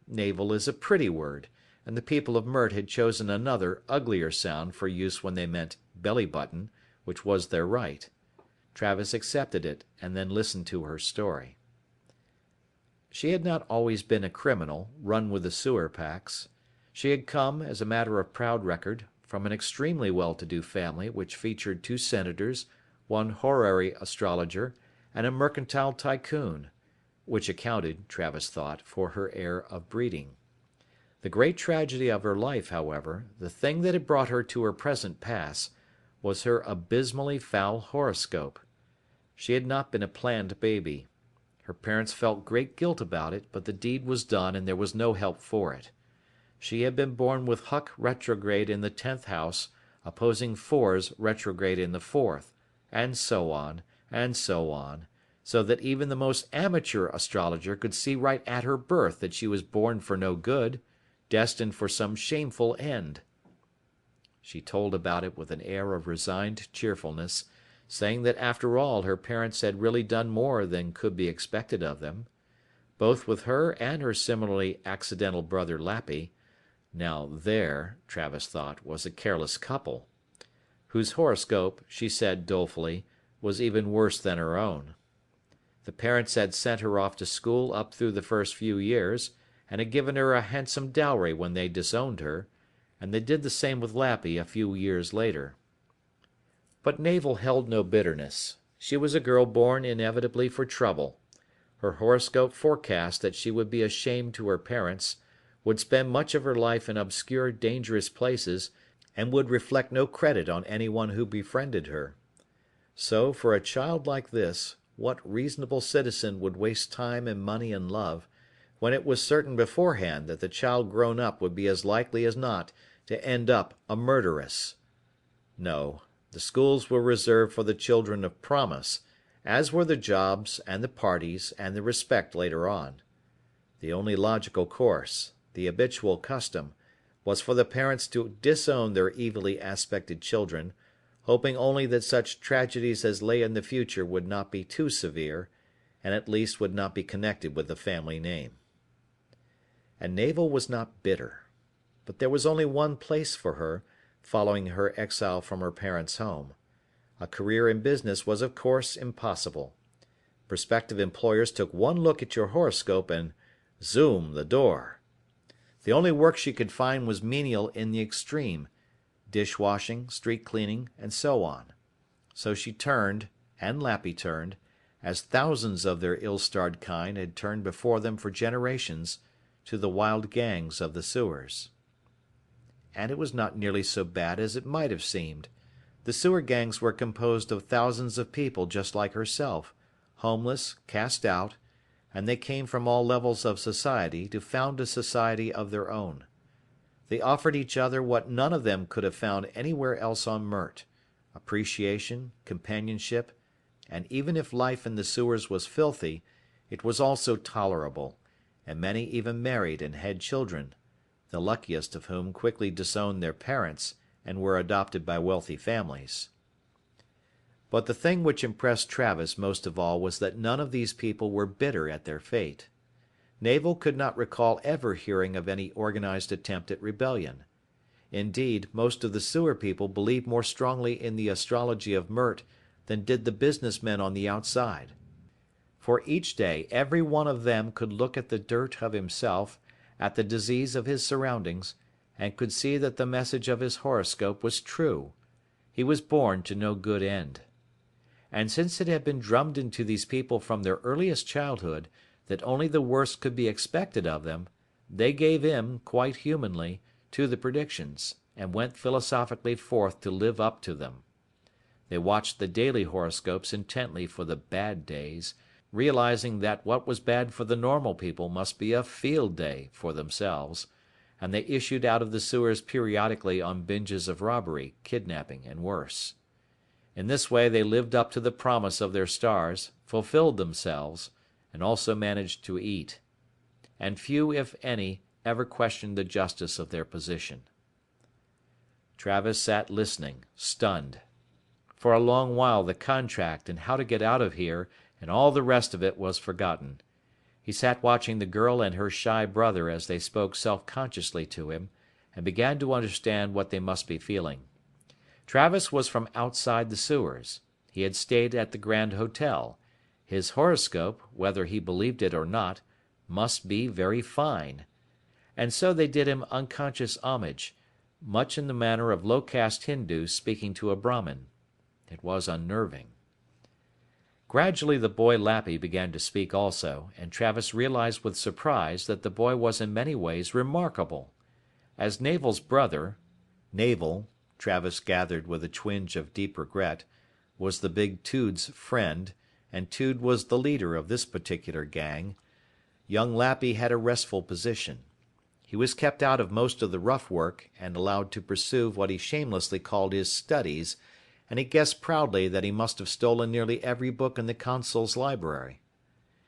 Navel is a pretty word, and the people of Mert had chosen another, uglier sound for use when they meant belly button, which was their right. Travis accepted it, and then listened to her story. She had not always been a criminal, run with the sewer packs. She had come, as a matter of proud record, from an extremely well-to-do family which featured 2 senators, 1 horary astrologer, and a mercantile tycoon, which accounted, Travis thought, for her air of breeding. The great tragedy of her life, however, the thing that had brought her to her present pass, was her abysmally foul horoscope. She had not been a planned baby. Her parents felt great guilt about it, but the deed was done and there was no help for it. She had been born with Huck retrograde in the 10th house, opposing Fours retrograde in the 4th, and so on, so that even the most amateur astrologer could see right at her birth that she was born for no good, destined for some shameful end. She told about it with an air of resigned cheerfulness, saying that after all her parents had really done more than could be expected of them. Both with her and her similarly accidental brother Lappy, now there, Travis thought, was a careless couple, whose horoscope, she said dolefully, was even worse than her own. The parents had sent her off to school up through the first few years, and had given her a handsome dowry when they disowned her, and they did the same with Lappy a few years later. But Navel held no bitterness. She was a girl born inevitably for trouble. Her horoscope forecast that she would be a shame to her parents, would spend much of her life in obscure, dangerous places, and would reflect no credit on anyone who befriended her. So, for a child like this, what reasonable citizen would waste time and money and love, when it was certain beforehand that the child grown up would be as likely as not to end up a murderess? No, the schools were reserved for the children of promise, as were the jobs and the parties and the respect later on. The only logical course, the habitual custom, was for the parents to disown their evilly aspected children, hoping only that such tragedies as lay in the future would not be too severe, and at least would not be connected with the family name. And Navel was not bitter. But there was only one place for her, following her exile from her parents' home. A career in business was of course impossible. Prospective employers took one look at your horoscope and zoom, the door. The only work she could find was menial in the extreme, dishwashing, street cleaning, and so on. So she turned, and Lappy turned, as thousands of their ill-starred kind had turned before them for generations, to the wild gangs of the sewers. And it was not nearly so bad as it might have seemed. The sewer gangs were composed of thousands of people just like herself, homeless, cast out, and they came from all levels of society to found a society of their own. They offered each other what none of them could have found anywhere else on Mert: appreciation, companionship, and even if life in the sewers was filthy, it was also tolerable, and many even married and had children, the luckiest of whom quickly disowned their parents and were adopted by wealthy families. But the thing which impressed Travis most of all was that none of these people were bitter at their fate. Navel could not recall ever hearing of any organized attempt at rebellion. Indeed, most of the sewer people believed more strongly in the astrology of Mert than did the businessmen on the outside. For each day every one of them could look at the dirt of himself, at the disease of his surroundings, and could see that the message of his horoscope was true. He was born to no good end. And since it had been drummed into these people from their earliest childhood that only the worst could be expected of them, they gave in, quite humanly, to the predictions, and went philosophically forth to live up to them. They watched the daily horoscopes intently for the bad days, realizing that what was bad for the normal people must be a field day for themselves, and they issued out of the sewers periodically on binges of robbery, kidnapping, and worse. In this way they lived up to the promise of their stars, fulfilled themselves, and also managed to eat. And few, if any, ever questioned the justice of their position. Travis sat listening, stunned. For a long while the contract and how to get out of here and all the rest of it was forgotten. He sat watching the girl and her shy brother as they spoke self-consciously to him, and began to understand what they must be feeling. Travis was from outside the sewers. He had stayed at the Grand Hotel. His horoscope, whether he believed it or not, must be very fine. And so they did him unconscious homage, much in the manner of low-caste Hindus speaking to a Brahmin. It was unnerving. Gradually the boy Lappy began to speak also, and Travis realized with surprise that the boy was in many ways remarkable. As Navel's brother, Navel, Travis gathered with a twinge of deep regret, was the big Tude's friend, and Tude was the leader of this particular gang, young Lappy had a restful position. He was kept out of most of the rough work and allowed to pursue what he shamelessly called his studies, and he guessed proudly that he must have stolen nearly every book in the consul's library.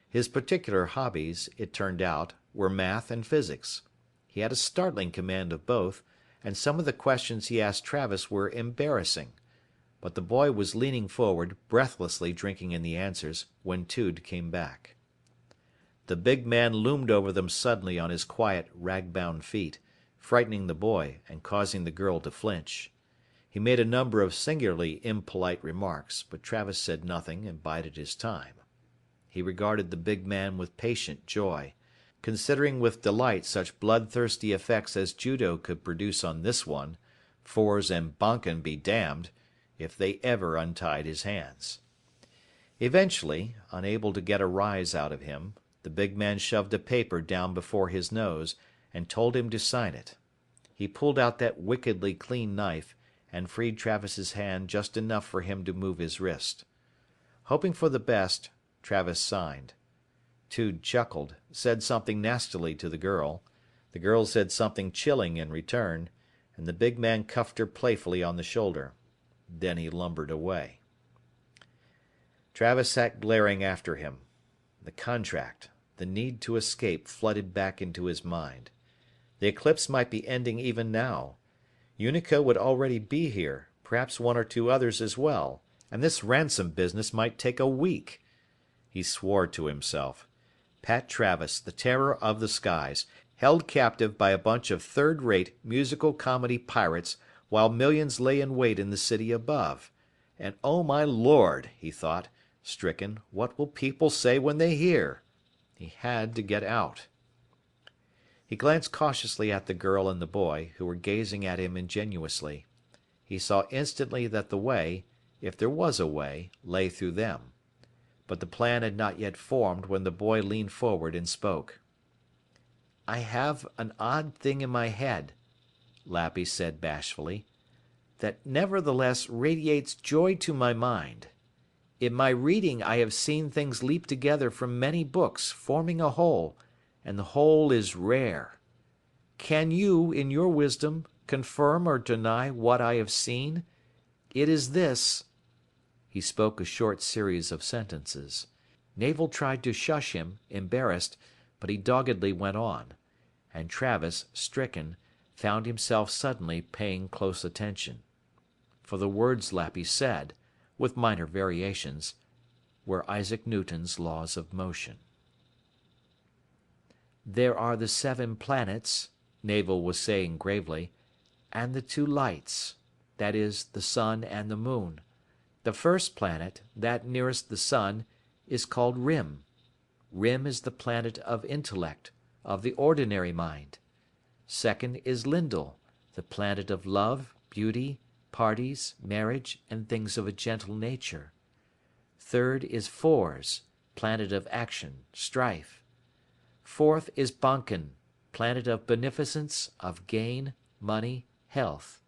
His particular hobbies, it turned out, were math and physics. He had a startling command of both, and some of the questions he asked Travis were embarrassing. But the boy was leaning forward, breathlessly drinking in the answers, when Tude came back. The big man loomed over them suddenly on his quiet, rag-bound feet, frightening the boy and causing the girl to flinch. He made a number of singularly impolite remarks, but Travis said nothing and bided his time. He regarded the big man with patient joy, considering with delight such bloodthirsty effects as judo could produce on this one, Fours and Bonken be damned, if they ever untied his hands. Eventually, unable to get a rise out of him, the big man shoved a paper down before his nose and told him to sign it. He pulled out that wickedly clean knife and freed Travis's hand just enough for him to move his wrist. Hoping for the best, Travis signed. Tude chuckled, said something nastily to the girl said something chilling in return, and the big man cuffed her playfully on the shoulder. Then he lumbered away. Travis sat glaring after him. The contract, the need to escape flooded back into his mind. The eclipse might be ending even now. Unico would already be here, perhaps one or two others as well, and this ransom business might take a week. He swore to himself. Pat Travis, the terror of the skies, held captive by a bunch of third-rate musical comedy pirates while millions lay in wait in the city above. And oh my lord, he thought, stricken, what will people say when they hear? He had to get out. He glanced cautiously at the girl and the boy, who were gazing at him ingenuously. He saw instantly that the way, if there was a way, lay through them. But the plan had not yet formed when the boy leaned forward and spoke. "I have an odd thing in my head," Lappy said bashfully, "that nevertheless radiates joy to my mind. In my reading I have seen things leap together from many books, forming a whole, and the whole is rare. Can you, in your wisdom, confirm or deny what I have seen? It is this." He spoke a short series of sentences. Navel tried to shush him, embarrassed, but he doggedly went on. And Travis, stricken, found himself suddenly paying close attention. For the words Lappy said, with minor variations, were Isaac Newton's laws of motion. "There are the 7 planets," Navel was saying gravely, "and the 2 lights. That is, the sun and the moon. The first planet, that nearest the sun, is called Rim. Rim is the planet of intellect, of the ordinary mind. Second is Lindel, the planet of love, beauty, parties, marriage, and things of a gentle nature. Third is Fors, planet of action, strife. Fourth is Bonken, planet of beneficence, of gain, money, health.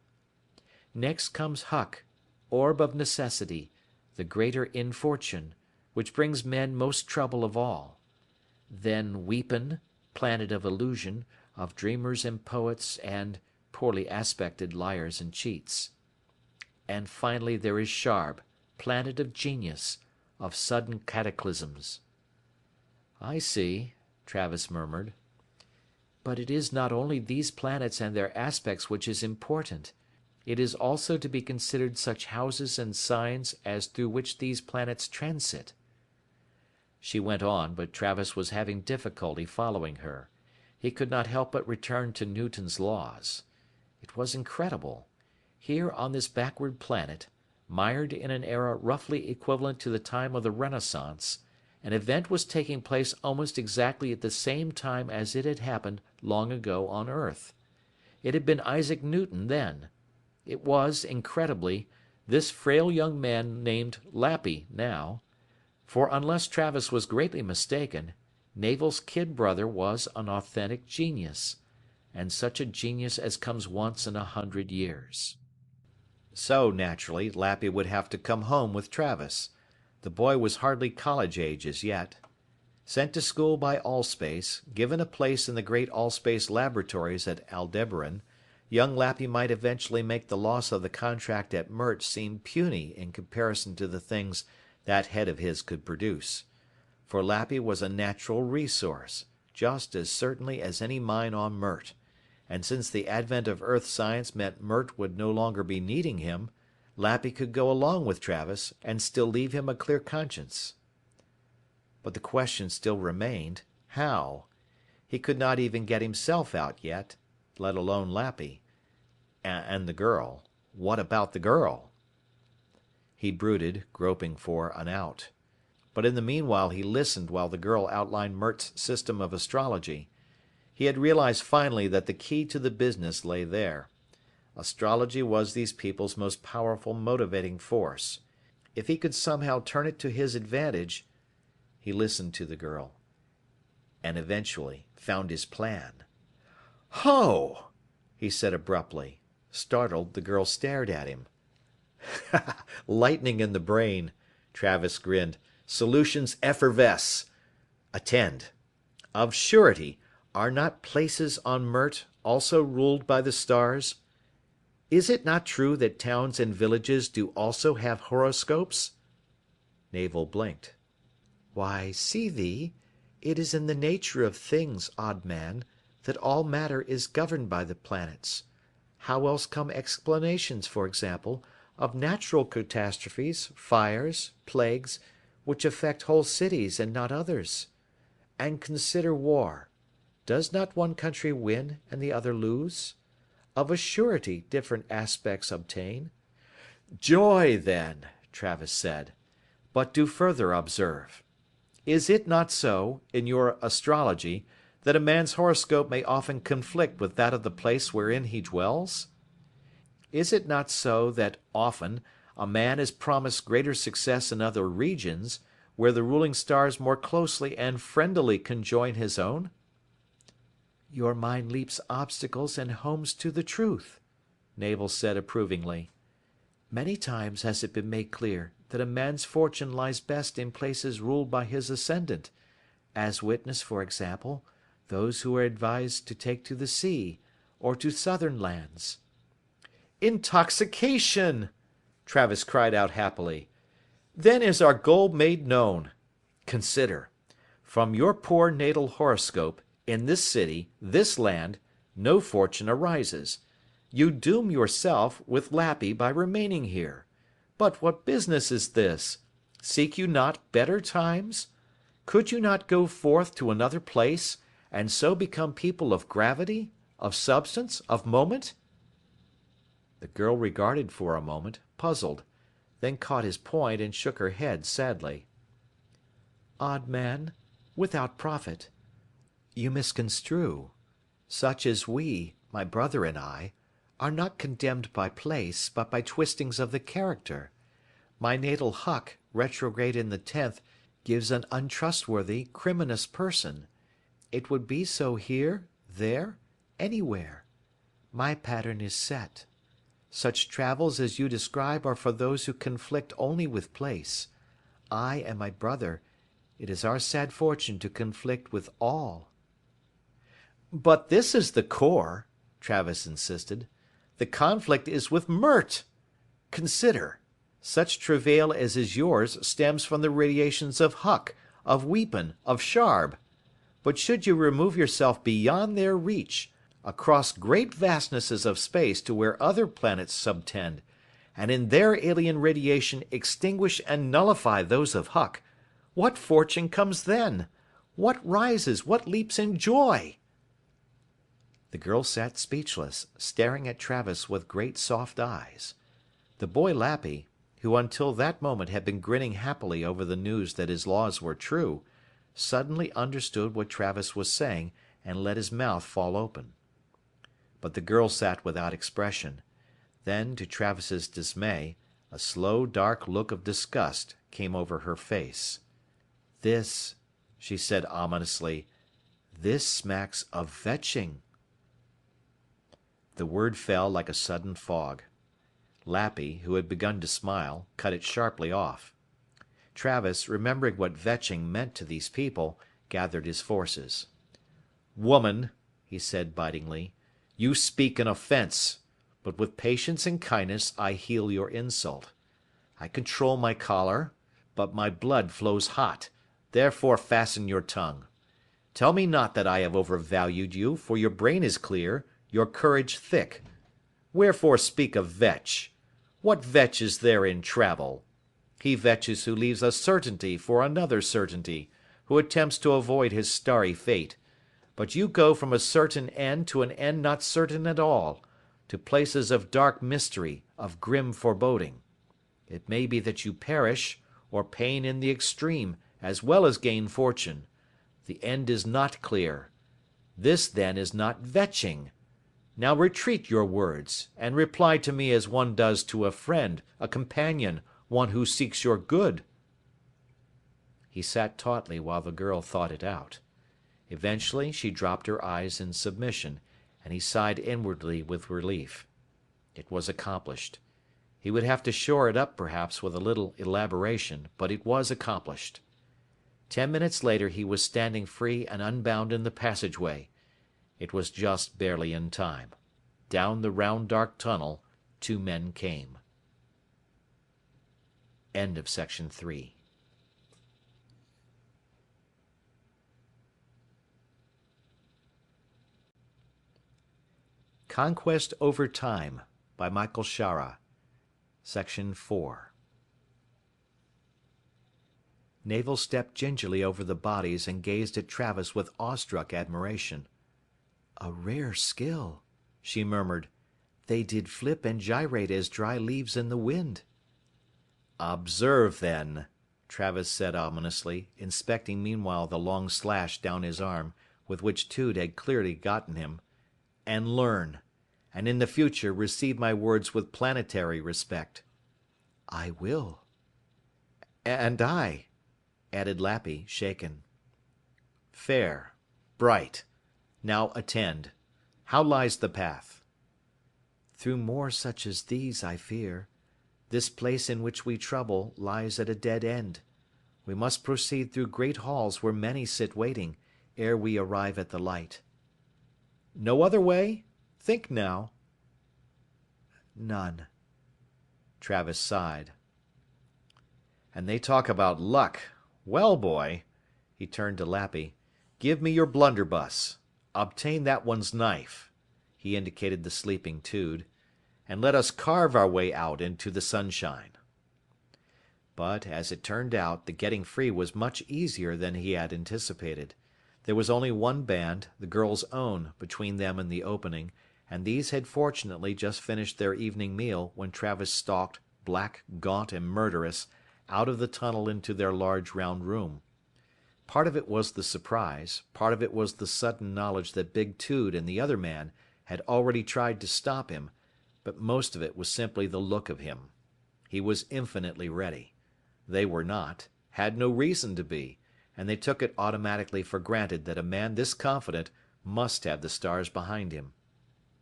Next comes Huck, orb of necessity, the greater infortune, which brings men most trouble of all. Then Weepen, planet of illusion, of dreamers and poets and, poorly aspected, liars and cheats. And finally there is Sharb, planet of genius, of sudden cataclysms. I see, Travis murmured. But it is not only these planets and their aspects which is important. It is also to be considered such houses and signs as through which these planets transit. She went on, but Travis was having difficulty following her. He could not help but return to Newton's laws. It was incredible. Here on this backward planet, mired in an era roughly equivalent to the time of the Renaissance, an event was taking place almost exactly at the same time as it had happened long ago on Earth. It had been Isaac Newton then. It was, incredibly, this frail young man named Lappy now. For unless Travis was greatly mistaken, Navel's kid brother was an authentic genius. And such a genius as comes once in 100 years. So, naturally, Lappy would have to come home with Travis. The boy was hardly college age as yet. Sent to school by Allspace, given a place in the great Allspace laboratories at Aldebaran, young Lappy might eventually make the loss of the contract at Mert seem puny in comparison to the things that head of his could produce. For Lappy was a natural resource, just as certainly as any mine on Mert, and since the advent of Earth science meant Mert would no longer be needing him, Lappy could go along with Travis and still leave him a clear conscience. But the question still remained, how? He could not even get himself out yet, let alone Lappy. And the girl. What about the girl? He brooded, groping for an out. But in the meanwhile he listened while the girl outlined Mert's system of astrology. He had realized finally that the key to the business lay there. Astrology was these people's most powerful motivating force. If he could somehow turn it to his advantage. He listened to the girl. And eventually found his plan. "Ho!" he said abruptly. Startled, the girl stared at him. "Lightning in the brain," Travis grinned. "Solutions effervesce. Attend. Of surety, are not places on Mert also ruled by the stars? Is it not true that towns and villages do also have horoscopes?" Navel blinked. "Why, see thee, it is in the nature of things, odd man, that all matter is governed by the planets. How else come explanations, for example, of natural catastrophes, fires, plagues, which affect whole cities and not others? And consider war. Does not one country win and the other lose? Of a surety different aspects obtain." "Joy, then," Travis said. "But do further observe. Is it not so, in your astrology, that a man's horoscope may often conflict with that of the place wherein he dwells? Is it not so that, often, a man is promised greater success in other regions, where the ruling stars more closely and friendlily conjoin his own?" "Your mind leaps obstacles and homes to the truth," Navel said approvingly. "Many times has it been made clear that a man's fortune lies best in places ruled by his ascendant, as witness, for example, those who are advised to take to the sea, or to southern lands." "Intoxication!" Travis cried out happily. "Then is our goal made known. Consider. From your poor natal horoscope, in this city, this land, no fortune arises. You doom yourself, with Lappy, by remaining here. But what business is this? Seek you not better times? Could you not go forth to another place, and so become people of gravity, of substance, of moment?" The girl regarded for a moment, puzzled, then caught his point and shook her head sadly. "Odd man, without profit. You misconstrue. Such as we, my brother and I, are not condemned by place, but by twistings of the character. My natal Huck, retrograde in the 10th, gives an untrustworthy, criminous person. It would be so here, there, anywhere. My pattern is set. Such travels as you describe are for those who conflict only with place. I and my brother, it is our sad fortune to conflict with all. But this is the core, Travis insisted. The conflict is with Mert. Consider, such travail as is yours stems from the radiations of Huck, of Weepen, of Sharb. But should you remove yourself beyond their reach, across great vastnesses of space to where other planets subtend, and in their alien radiation extinguish and nullify those of Huck, what fortune comes then? What rises, what leaps in joy? The girl sat speechless, staring at Travis with great soft eyes. The boy Lappy, who until that moment had been grinning happily over the news that his laws were true, suddenly understood what Travis was saying and let his mouth fall open. But the girl sat without expression. Then, to Travis's dismay, a slow, dark look of disgust came over her face. "This," she said ominously, "this smacks of vetching." The word fell like a sudden fog. Lappy, who had begun to smile, cut it sharply off. Travis, remembering what vetching meant to these people, gathered his forces. Woman, he said bitingly, you speak in offense, but with patience and kindness I heal your insult. I control my choler, but my blood flows hot, therefore fasten your tongue. Tell me not that I have overvalued you, for your brain is clear, your courage thick. Wherefore speak of vetch? What vetch is there in travel? He vetches who leaves a certainty for another certainty, who attempts to avoid his starry fate. But you go from a certain end to an end not certain at all, to places of dark mystery, of grim foreboding. It may be that you perish, or pain in the extreme, as well as gain fortune. The end is not clear. This then is not vetching. Now retreat your words, and reply to me as one does to a friend, a companion, one who seeks your good. He sat tautly while the girl thought it out. Eventually she dropped her eyes in submission, and he sighed inwardly with relief. It was accomplished. He would have to shore it up perhaps with a little elaboration, but it was accomplished. 10 minutes later he was standing free and unbound in the passageway. It was just barely in time. Down the round dark tunnel, 2 men came. End of section 3. Conquest Over Time by Michael Shaara. Section 4. Navel stepped gingerly over the bodies and gazed at Travis with awestruck admiration. "A rare skill," she murmured. "They did flip and gyrate as dry leaves in the wind." "Observe, then," Travis said ominously, inspecting meanwhile the long slash down his arm, with which Tude had clearly gotten him, "and learn. And in the future receive my words with planetary respect." "I will." "And I," added Lappy, shaken. "Fair. Bright. Now attend. How lies the path?" "Through more such as these, I fear. This place in which we trouble lies at a dead end. We must proceed through great halls where many sit waiting, ere we arrive at the light." "No other way? Think now." "None." Travis sighed. "And they talk about luck. Well, boy," he turned to Lappy, "give me your blunderbuss. Obtain that one's knife," he indicated the sleeping Tude, "and let us carve our way out into the sunshine." But, as it turned out, the getting free was much easier than he had anticipated. There was only one band, the girl's own, between them and the opening, and these had fortunately just finished their evening meal when Travis stalked, black, gaunt, and murderous, out of the tunnel into their large round room. Part of it was the surprise, part of it was the sudden knowledge that Big Tood and the other man had already tried to stop him, but most of it was simply the look of him. He was infinitely ready. They were not, had no reason to be, and they took it automatically for granted that a man this confident must have the stars behind him.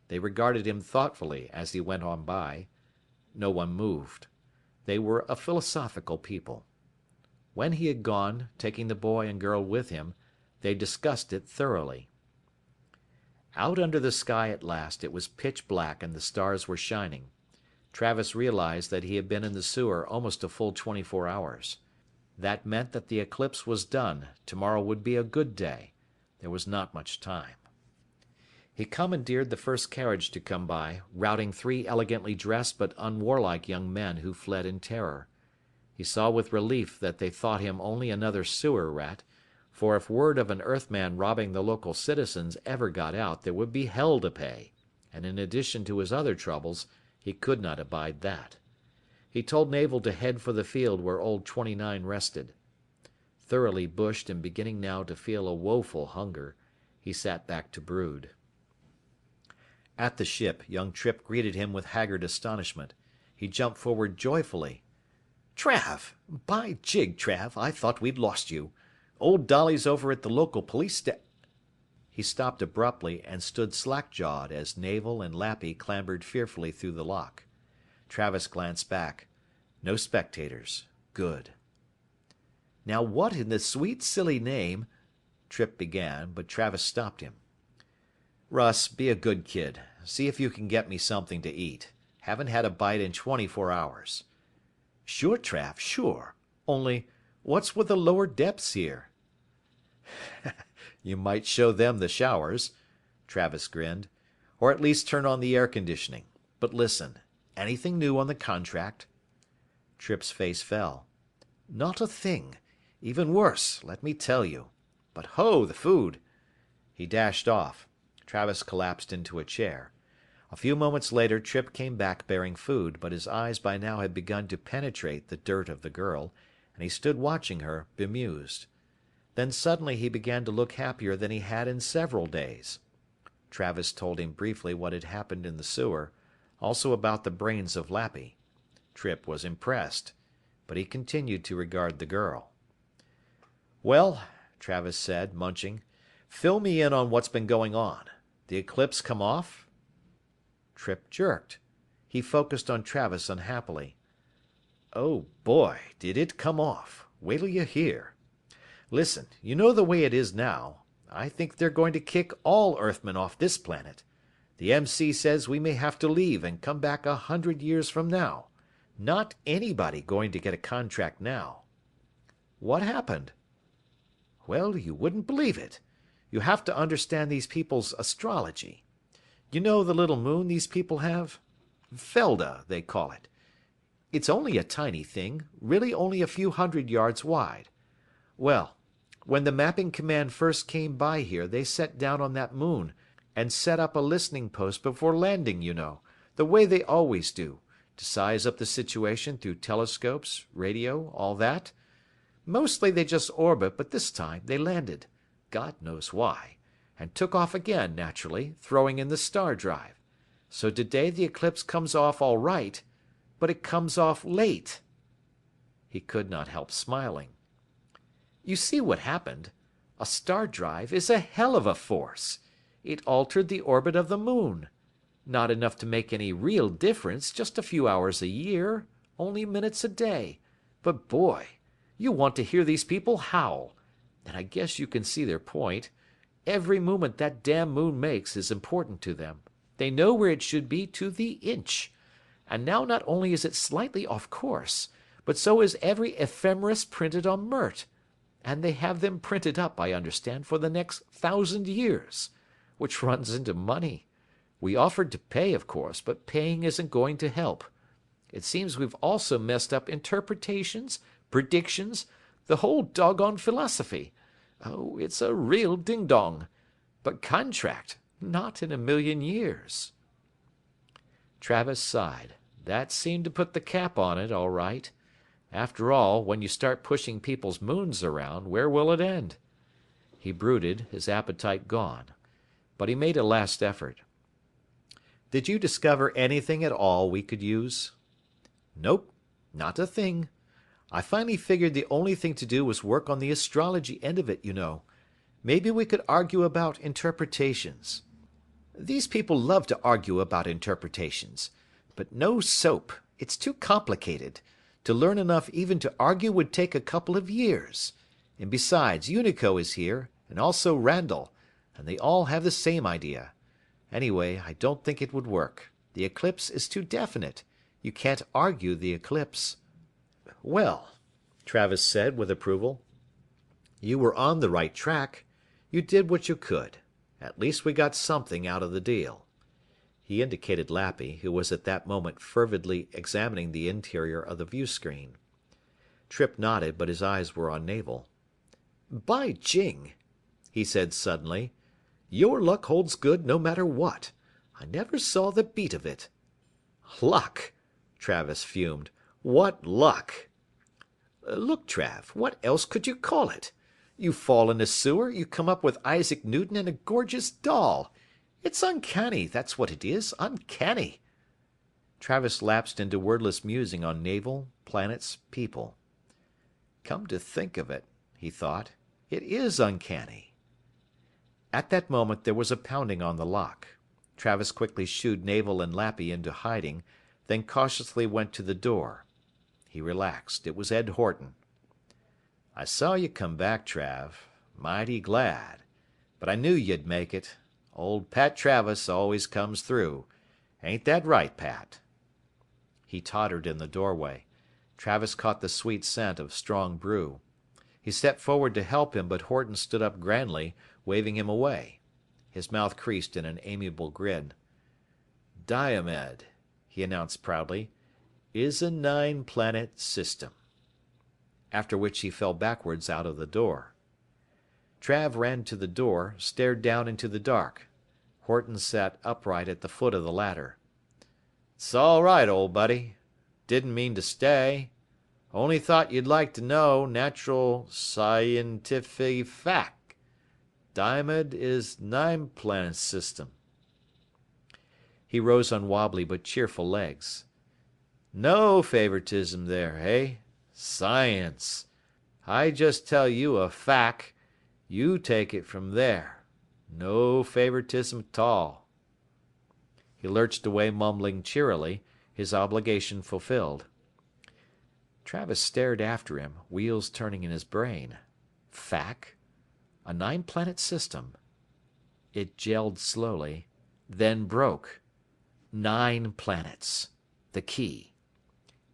They regarded him thoughtfully as he went on by. No one moved. They were a philosophical people. When he had gone, taking the boy and girl with him, they discussed it thoroughly. Out under the sky at last it was pitch black and the stars were shining. Travis realized that he had been in the sewer almost a full 24 hours. That meant that the eclipse was done. Tomorrow would be a good day. There was not much time. He commandeered the first carriage to come by, routing 3 elegantly dressed but unwarlike young men who fled in terror. He saw with relief that they thought him only another sewer rat, for if word of an Earthman robbing the local citizens ever got out there would be hell to pay, and in addition to his other troubles, he could not abide that. He told Navel to head for the field where old 29 rested. Thoroughly bushed and beginning now to feel a woeful hunger, he sat back to brood. At the ship, young Trippe greeted him with haggard astonishment. He jumped forward joyfully. "Trav! By jig, Trav, I thought we'd lost you. Old Dolly's over at the local police He stopped abruptly and stood slack-jawed as Navel and Lappy clambered fearfully through the lock. Travis glanced back. No spectators. Good. "Now what in the sweet silly name—" Trippe began, but Travis stopped him. "Russ, be a good kid. See if you can get me something to eat. Haven't had a bite in 24 hours. "Sure, Trav, sure. Only, what's with the lower depths here?" "You might show them the showers," Travis grinned. "Or at least turn on the air conditioning. But listen, anything new on the contract?" Trippe's face fell. "Not a thing. Even worse, let me tell you. But ho, the food!" He dashed off. Travis collapsed into a chair. A few moments later Trippe came back bearing food, but his eyes by now had begun to penetrate the dirt of the girl, and he stood watching her, bemused. Then suddenly he began to look happier than he had in several days. Travis told him briefly what had happened in the sewer, also about the brains of Lappy. Trippe was impressed, but he continued to regard the girl. "Well," Travis said, munching, "fill me in on what's been going on. The eclipse come off?" Trippe jerked. He focused on Travis unhappily. "Oh boy, did it come off. Wait'll you hear. Listen, you know the way it is now. I think they're going to kick all Earthmen off this planet. The MC says we may have to leave and come back 100 years from now. Not anybody going to get a contract now." "What happened?" "Well, you wouldn't believe it. You have to understand these people's astrology. You know the little moon these people have? Felda, they call it. It's only a tiny thing, really only a few 100 yards wide. Well, when the mapping command first came by here, they set down on that moon and set up a listening post before landing, you know, the way they always do, to size up the situation through telescopes, radio, all that. Mostly they just orbit, but this time they landed. God knows why. And took off again, naturally, throwing in the star drive. So today the eclipse comes off all right, but it comes off late." He could not help smiling. "You see what happened. A star drive is a hell of a force. It altered the orbit of the moon. Not enough to make any real difference, just a few hours a year, only minutes a day. But boy, you want to hear these people howl. And I guess you can see their point. Every movement that damn moon makes is important to them. They know where it should be to the inch. And now not only is it slightly off course, but so is every ephemeris printed on Mert. And they have them printed up, I understand, for the next 1,000 years. Which runs into money. We offered to pay, of course, but paying isn't going to help. It seems we've also messed up interpretations, predictions, the whole doggone philosophy. Oh, it's a real ding-dong. But contract, not in a million years." Travis sighed. That seemed to put the cap on it, all right. After all, when you start pushing people's moons around, where will it end? He brooded, his appetite gone. But he made a last effort. Did you discover anything at all we could use? Nope, not a thing. I finally figured the only thing to do was work on the astrology end of it, you know. Maybe we could argue about interpretations. These people love to argue about interpretations. But no soap. It's too complicated. To learn enough even to argue would take a couple of years. And besides, Unico is here, and also Randall, and they all have the same idea. Anyway, I don't think it would work. The eclipse is too definite. You can't argue the eclipse. Well, Travis said with approval, you were on the right track. You did what you could. At least we got something out of the deal. He indicated Lappy, who was at that moment fervidly examining the interior of the view screen. Trippe nodded, but his eyes were on Navel. By jing, he said suddenly, your luck holds good no matter what. I never saw the beat of it. Luck, Travis fumed. What luck? Look, Trav, what else could you call it? You fall in a sewer, you come up with Isaac Newton and a gorgeous doll. It's uncanny, that's what it is, uncanny. Travis lapsed into wordless musing on Navel, planets, people. Come to think of it, he thought, it is uncanny. At that moment there was a pounding on the lock. Travis quickly shooed Navel and Lappy into hiding, then cautiously went to the door. He relaxed. It was Ed Horton. I saw you come back, Trav. Mighty glad. But I knew you'd make it. Old Pat Travis always comes through. Ain't that right, Pat? He tottered in the doorway. Travis caught the sweet scent of strong brew. He stepped forward to help him, but Horton stood up grandly, waving him away. His mouth creased in an amiable grin. Diomed, he announced proudly, is a 9-planet system. After which he fell backwards out of the door. Trav ran to the door, stared down into the dark. Horton sat upright at the foot of the ladder. It's all right, old buddy. Didn't mean to stay. Only thought you'd like to know natural scientific fact. Diomed is 9-planet system. He rose on wobbly but cheerful legs. No favoritism there, eh? Science. I just tell you a fact. You take it from there. No favoritism at all. He lurched away mumbling cheerily, his obligation fulfilled. Travis stared after him, wheels turning in his brain. Fact? A 9-planet system. It gelled slowly, then broke. 9 planets. The key.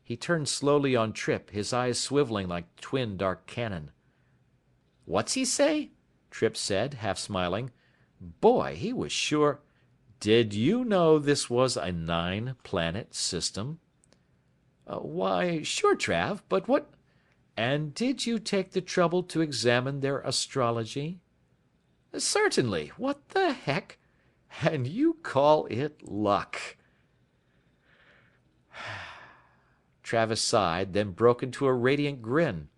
He turned slowly on Trippe, his eyes swiveling like twin dark cannon. What's he say? Trippe said, half smiling. Boy, he was sure. Did you know this was a 9-planet system? Why, sure, Trav, but what... And did you take the trouble to examine their astrology? Certainly. What the heck? And you call it luck. Travis sighed, then broke into a radiant grin.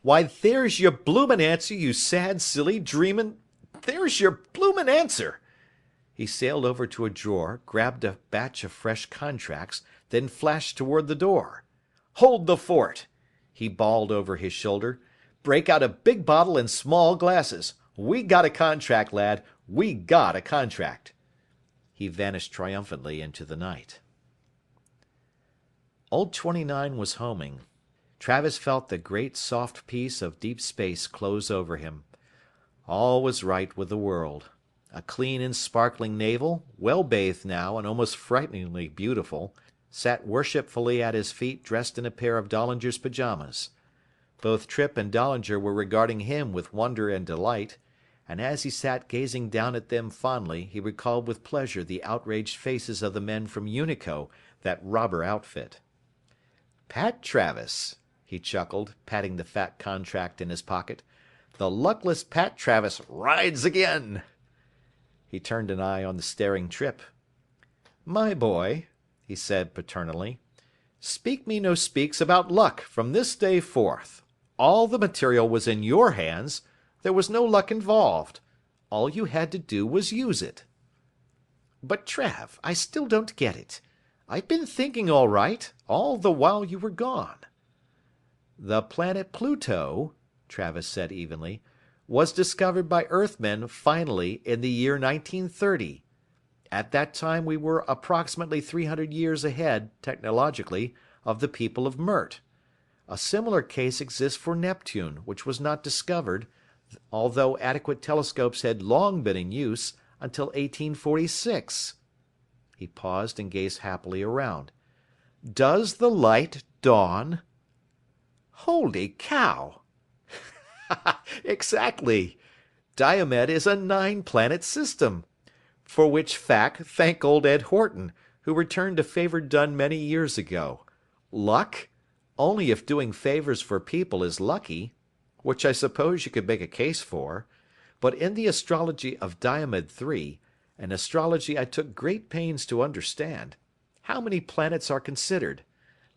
Why, there's your bloomin' answer, you sad, silly, dreamin'... There's your bloomin' answer. He sailed over to a drawer, grabbed a batch of fresh contracts, then flashed toward the door. Hold the fort, he bawled over his shoulder. Break out a big bottle and small glasses. We got a contract, lad. We got a contract. He vanished triumphantly into the night. Old 29 was homing. Travis felt the great soft peace of deep space close over him. All was right with the world. A clean and sparkling Navel, well bathed now and almost frighteningly beautiful, sat worshipfully at his feet dressed in a pair of Dollinger's pajamas. Both Trippe and Dollinger were regarding him with wonder and delight, and as he sat gazing down at them fondly he recalled with pleasure the outraged faces of the men from Unico, that robber outfit. Pat Travis, he chuckled, patting the fat contract in his pocket. The luckless Pat Travis rides again. He turned an eye on the staring Trippe. My boy, he said paternally, Speak me no speaks about luck from this day forth. All the material was in your hands. There was no luck involved. All you had to do was use it." "But Trav, I still don't get it. I've been thinking all right, all the while you were gone." "The planet Pluto," Travis said evenly, "was discovered by Earthmen finally in the year 1930. At that time we were approximately 300 years ahead, technologically, of the people of Mert. A similar case exists for Neptune, which was not discovered, although adequate telescopes had long been in use, until 1846. He paused and gazed happily around. "Does the light dawn?" "Holy cow!" "Exactly. Diomed is a 9-planet system. For which fact thank old Ed Horton, who returned a favor done many years ago. Luck? Only if doing favors for people is lucky. Which I suppose you could make a case for. But in the astrology of Diomed 3, an astrology I took great pains to understand, how many planets are considered?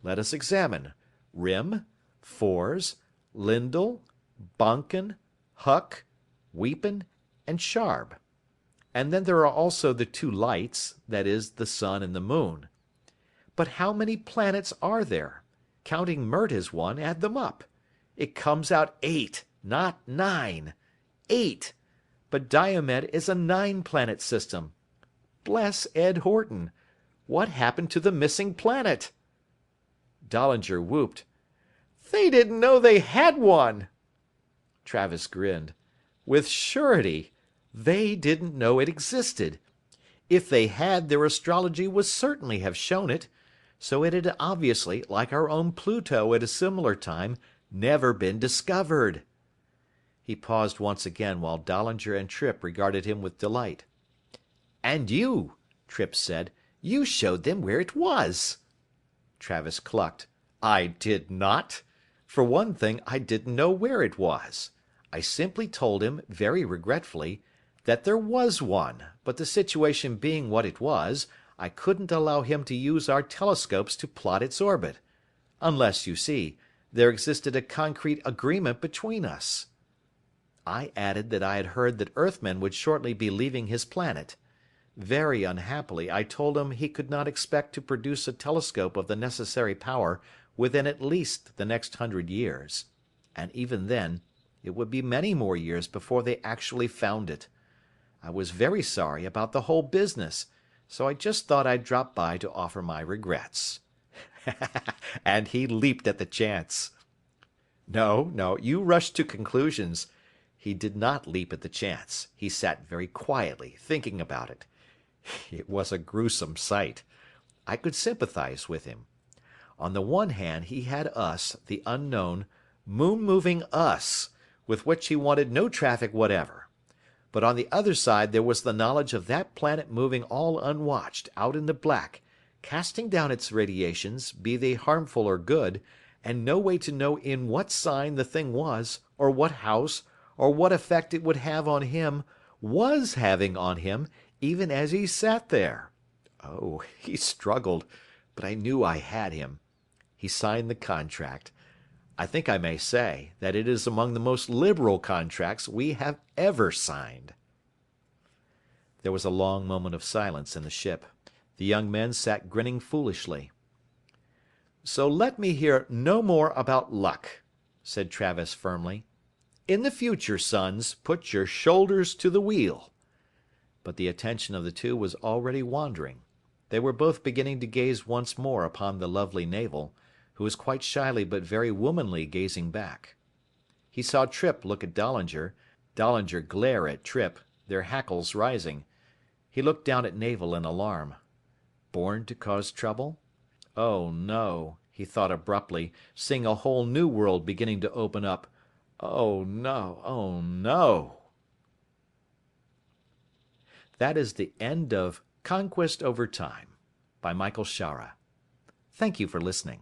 Let us examine. Rim, Fors, Lindel, Bonken, Huck, Weepen, and Sharb. And then there are also the two lights, that is, the sun and the moon. But how many planets are there? Counting Mert as one, add them up. It comes out 8, not 9. 8. But Diomed is a 9-planet system. Bless Ed Horton. What happened to the missing planet?" Dahlinger whooped. "They didn't know they had one." Travis grinned. "With surety. They didn't know it existed. If they had, their astrology would certainly have shown it. So it had obviously, like our own Pluto at a similar time, never been discovered." He paused once again while Dahlinger and Trippe regarded him with delight. "And you," Trippe said, "you showed them where it was." Travis clucked. "I did not. For one thing, I didn't know where it was. I simply told him, very regretfully, that there was one, but the situation being what it was, I couldn't allow him to use our telescopes to plot its orbit. Unless, you see, there existed a concrete agreement between us. I added that I had heard that Earthmen would shortly be leaving his planet. Very unhappily, I told him he could not expect to produce a telescope of the necessary power within at least the next 100 years. And even then, it would be many more years before they actually found it. I was very sorry about the whole business, so I just thought I'd drop by to offer my regrets." "And he leaped at the chance." No, you rushed to conclusions. He did not leap at the chance. He sat very quietly, thinking about it. It was a gruesome sight. I could sympathize with him. On the one hand he had us, the unknown, moon-moving us, with which he wanted no traffic whatever. But on the other side there was the knowledge of that planet moving all unwatched, out in the black, casting down its radiations, be they harmful or good, and no way to know in what sign the thing was, or what house, or what effect it would have on him, was having on him, even as he sat there. Oh, he struggled, but I knew I had him. He signed the contract. I think I may say that it is among the most liberal contracts we have ever signed." There was a long moment of silence in the ship. The young men sat grinning foolishly. "So let me hear no more about luck," said Travis firmly. "In the future, sons, put your shoulders to the wheel." But the attention of the two was already wandering. They were both beginning to gaze once more upon the lovely Navel, who was quite shyly but very womanly gazing back. He saw Trippe look at Dahlinger, Dahlinger glare at Trippe, their hackles rising. He looked down at Navel in alarm. Born to cause trouble? Oh no, he thought abruptly, seeing a whole new world beginning to open up. Oh no, oh no. That is the end of Conquest Over Time by Michael Shaara. Thank you for listening.